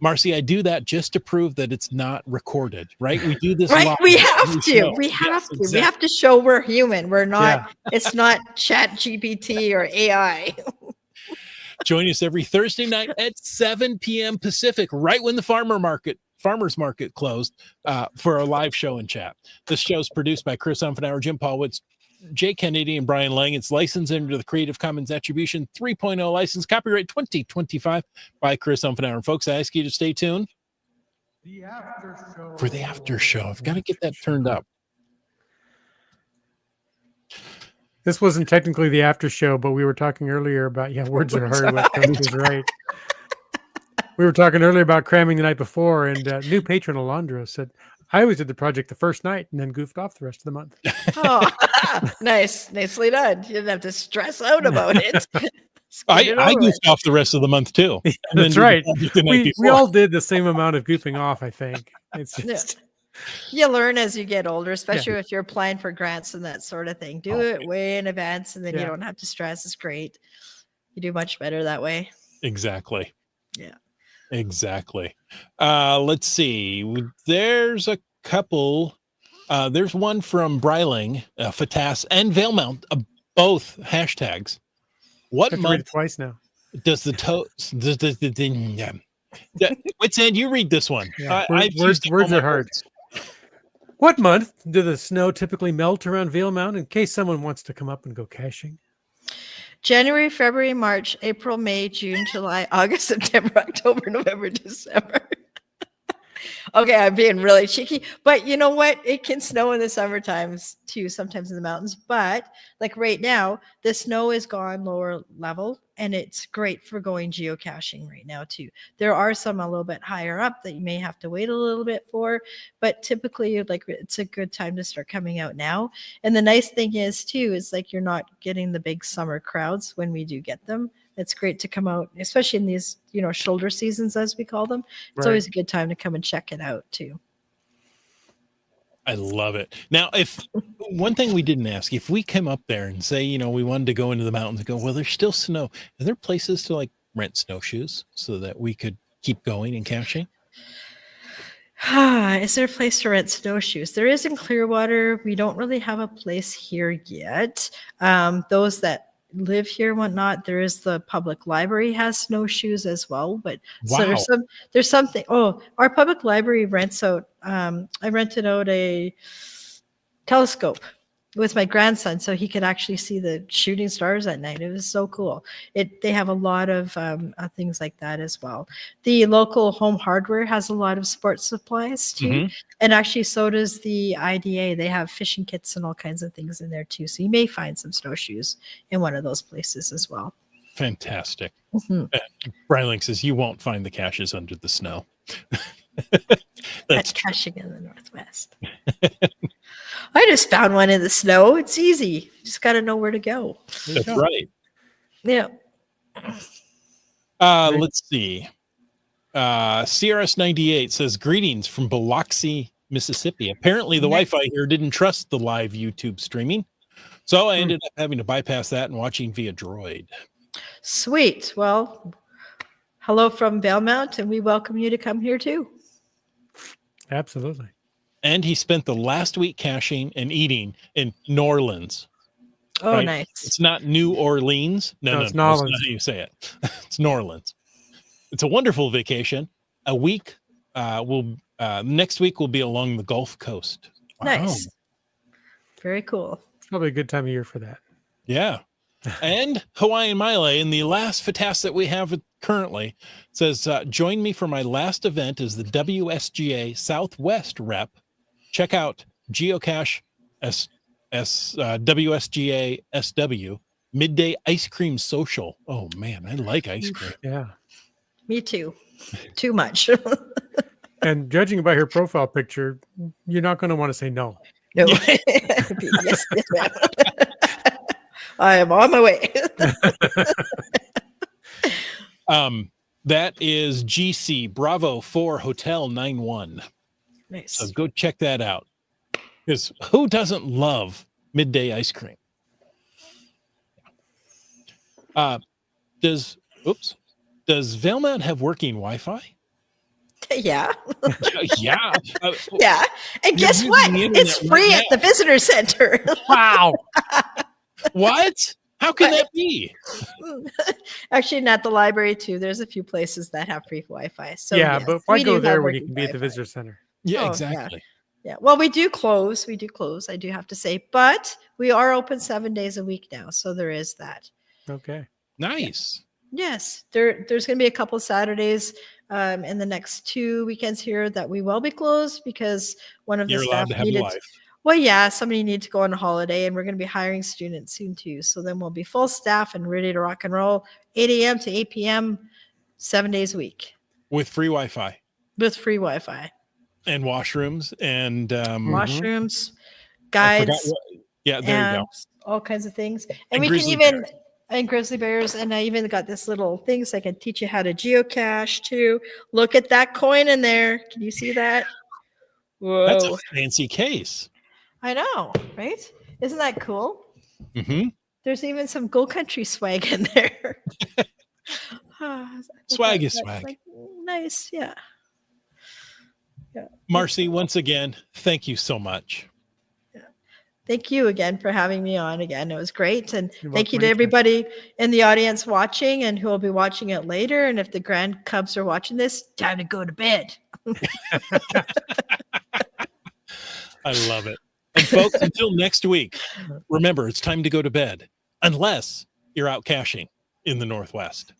Marcy, I do that just to prove that it's not recorded, right? We do this Right, live. we have to. Show. We have Yes, to. exactly. We have to show we're human. We're not. Yeah. It's not Chat GPT or AI. Join us every Thursday night at 7 p.m. Pacific, right when the farmers market closed, for a live show and chat. This show is produced by Chris Umfenauer, Jim Paulwitz, Jay Kennedy, and Brian Lang. It's licensed under the Creative Commons Attribution 3.0 license, copyright 2025 by Chris Umfenauer. And folks, I ask you to stay tuned for the after show. I've got to get that turned up. This wasn't technically the after show, but we were talking earlier about, words are hard. What Coach is right. We were talking earlier about cramming the night before, and new patron Alondra said, I always did the project the first night and then goofed off the rest of the month. Oh, nice. Nicely done. You didn't have to stress out about it. I goofed off the rest of the month too. And That's then right. did the project the night We before. all did the same amount of goofing off, I think. It's just, You learn as you get older, especially if you're applying for grants and that sort of thing. Do it way in advance, and then you don't have to stress. It's great. You do much better that way. Exactly. Yeah. Exactly. Let's see. There's a couple. There's one from Bryling, Fatas, and Valemount, both hashtags. What I have to read it month twice now. does Wits End, you read this one. Yeah, I've used words all are my hard. words. What month do the snow typically melt around Valemount in case someone wants to come up and go caching? January, February, March, April, May, June, July, August, September, October, November, December. Okay, I'm being really cheeky, but you know what? It can snow in the summer times too, sometimes in the mountains. But like right now, the snow is gone lower level, and it's great for going geocaching right now too. There are some a little bit higher up that you may have to wait a little bit for, but typically, like, it's a good time to start coming out now. And the nice thing is too, is like you're not getting the big summer crowds when we do get them. It's great to come out, especially in these, shoulder seasons, as we call them. It's always a good time to come and check it out too. I love it. Now, if one thing we didn't ask, if we come up there and say, we wanted to go into the mountains and go, well, there's still snow. Are there places to rent snowshoes so that we could keep going and caching? Is there a place to rent snowshoes? There is in Clearwater. We don't really have a place here yet. Those that live here and whatnot, there is the public library has snowshoes as well, but so there's something. Our public library rents out, I rented out a telescope with my grandson so he could actually see the shooting stars at night. It was so cool. They have a lot of things like that as well. The local Home Hardware has a lot of sports supplies too. And actually so does the IDA. They have fishing kits and all kinds of things in there too. So you may find some snowshoes in one of those places as well. Fantastic. Bryling says you won't find the caches under the snow. That's caching in the Northwest. I just found one in the snow. It's easy. You just got to know where to go. There you That's go. right. Yeah. Let's see. CRS98 says, greetings from Biloxi, Mississippi. Apparently the Nice. Wi-Fi here didn't trust the live YouTube streaming. So I ended up having to bypass that and watching via Droid. Sweet. Well, hello from Valemount, and we welcome you to come here too. Absolutely. And he spent the last week caching and eating in New Orleans. Oh, Right. nice. It's not New Orleans. No, it's that's not Nolans. how you say it. It's New Orleans. It's a wonderful vacation. A week next week will be along the Gulf Coast. Wow. Nice. Very cool. It's probably a good time of year for that. Yeah. And Hawaiian Mile, in the last FATAS that we have currently, says, join me for my last event as the WSGA Southwest rep. Check out Geocache WSGA SW Midday Ice Cream Social. Oh, man, I like ice cream. Yeah. Me too. Too much. And judging by her profile picture, you're not going to want to say no. No. Yes, yes, ma'am. I am on my way. That is GC Bravo 4 Hotel 91. Nice. So go check that out. Because who doesn't love midday ice cream? Does Valemount have working Wi-Fi? Yeah. Yeah. Yeah. And You're guess using what? the internet It's right free now. at the visitor center. Wow. What? How can that be? Actually, not the library too. There's a few places that have free Wi-Fi. So yeah, yes, but why we go do there have when you working can be at the Wi-Fi. visitor center? Yeah, Oh, yeah. exactly. Yeah. Well, we do close. We do close. I do have to say, but we are open 7 days a week now. So there is that. Okay. Nice. Yes. There's going to be a couple Saturdays in the next 2 weekends here that we will be closed because one of the You're staff allowed to have needed. life. Well, yeah, somebody needs to go on a holiday, and we're going to be hiring students soon too. So then we'll be full staff and ready to rock and roll 8 a.m. to 8 p.m. 7 days a week With free Wi-Fi with free Wi-Fi, and washrooms and washrooms, I forgot guides, yeah, there you go. and all kinds of things. And And we grizzly can even bears. and grizzly bears. And I even got this little thing so I can teach you how to geocache too. Look at that coin in there. Can you see that? Whoa! That's a fancy case. I know, right? Isn't that cool? Mm-hmm. There's even some Go Country swag in there. Swag is That's swag. like, nice, yeah. Marcy, once again, thank you so much. Thank you again for having me on again. It was great. And You're thank you welcome to anytime. everybody in the audience watching and who will be watching it later. And if the Grand Cubs are watching this, time to go to bed. I love it. And folks, until next week, remember, it's time to go to bed, unless you're out caching in the Northwest.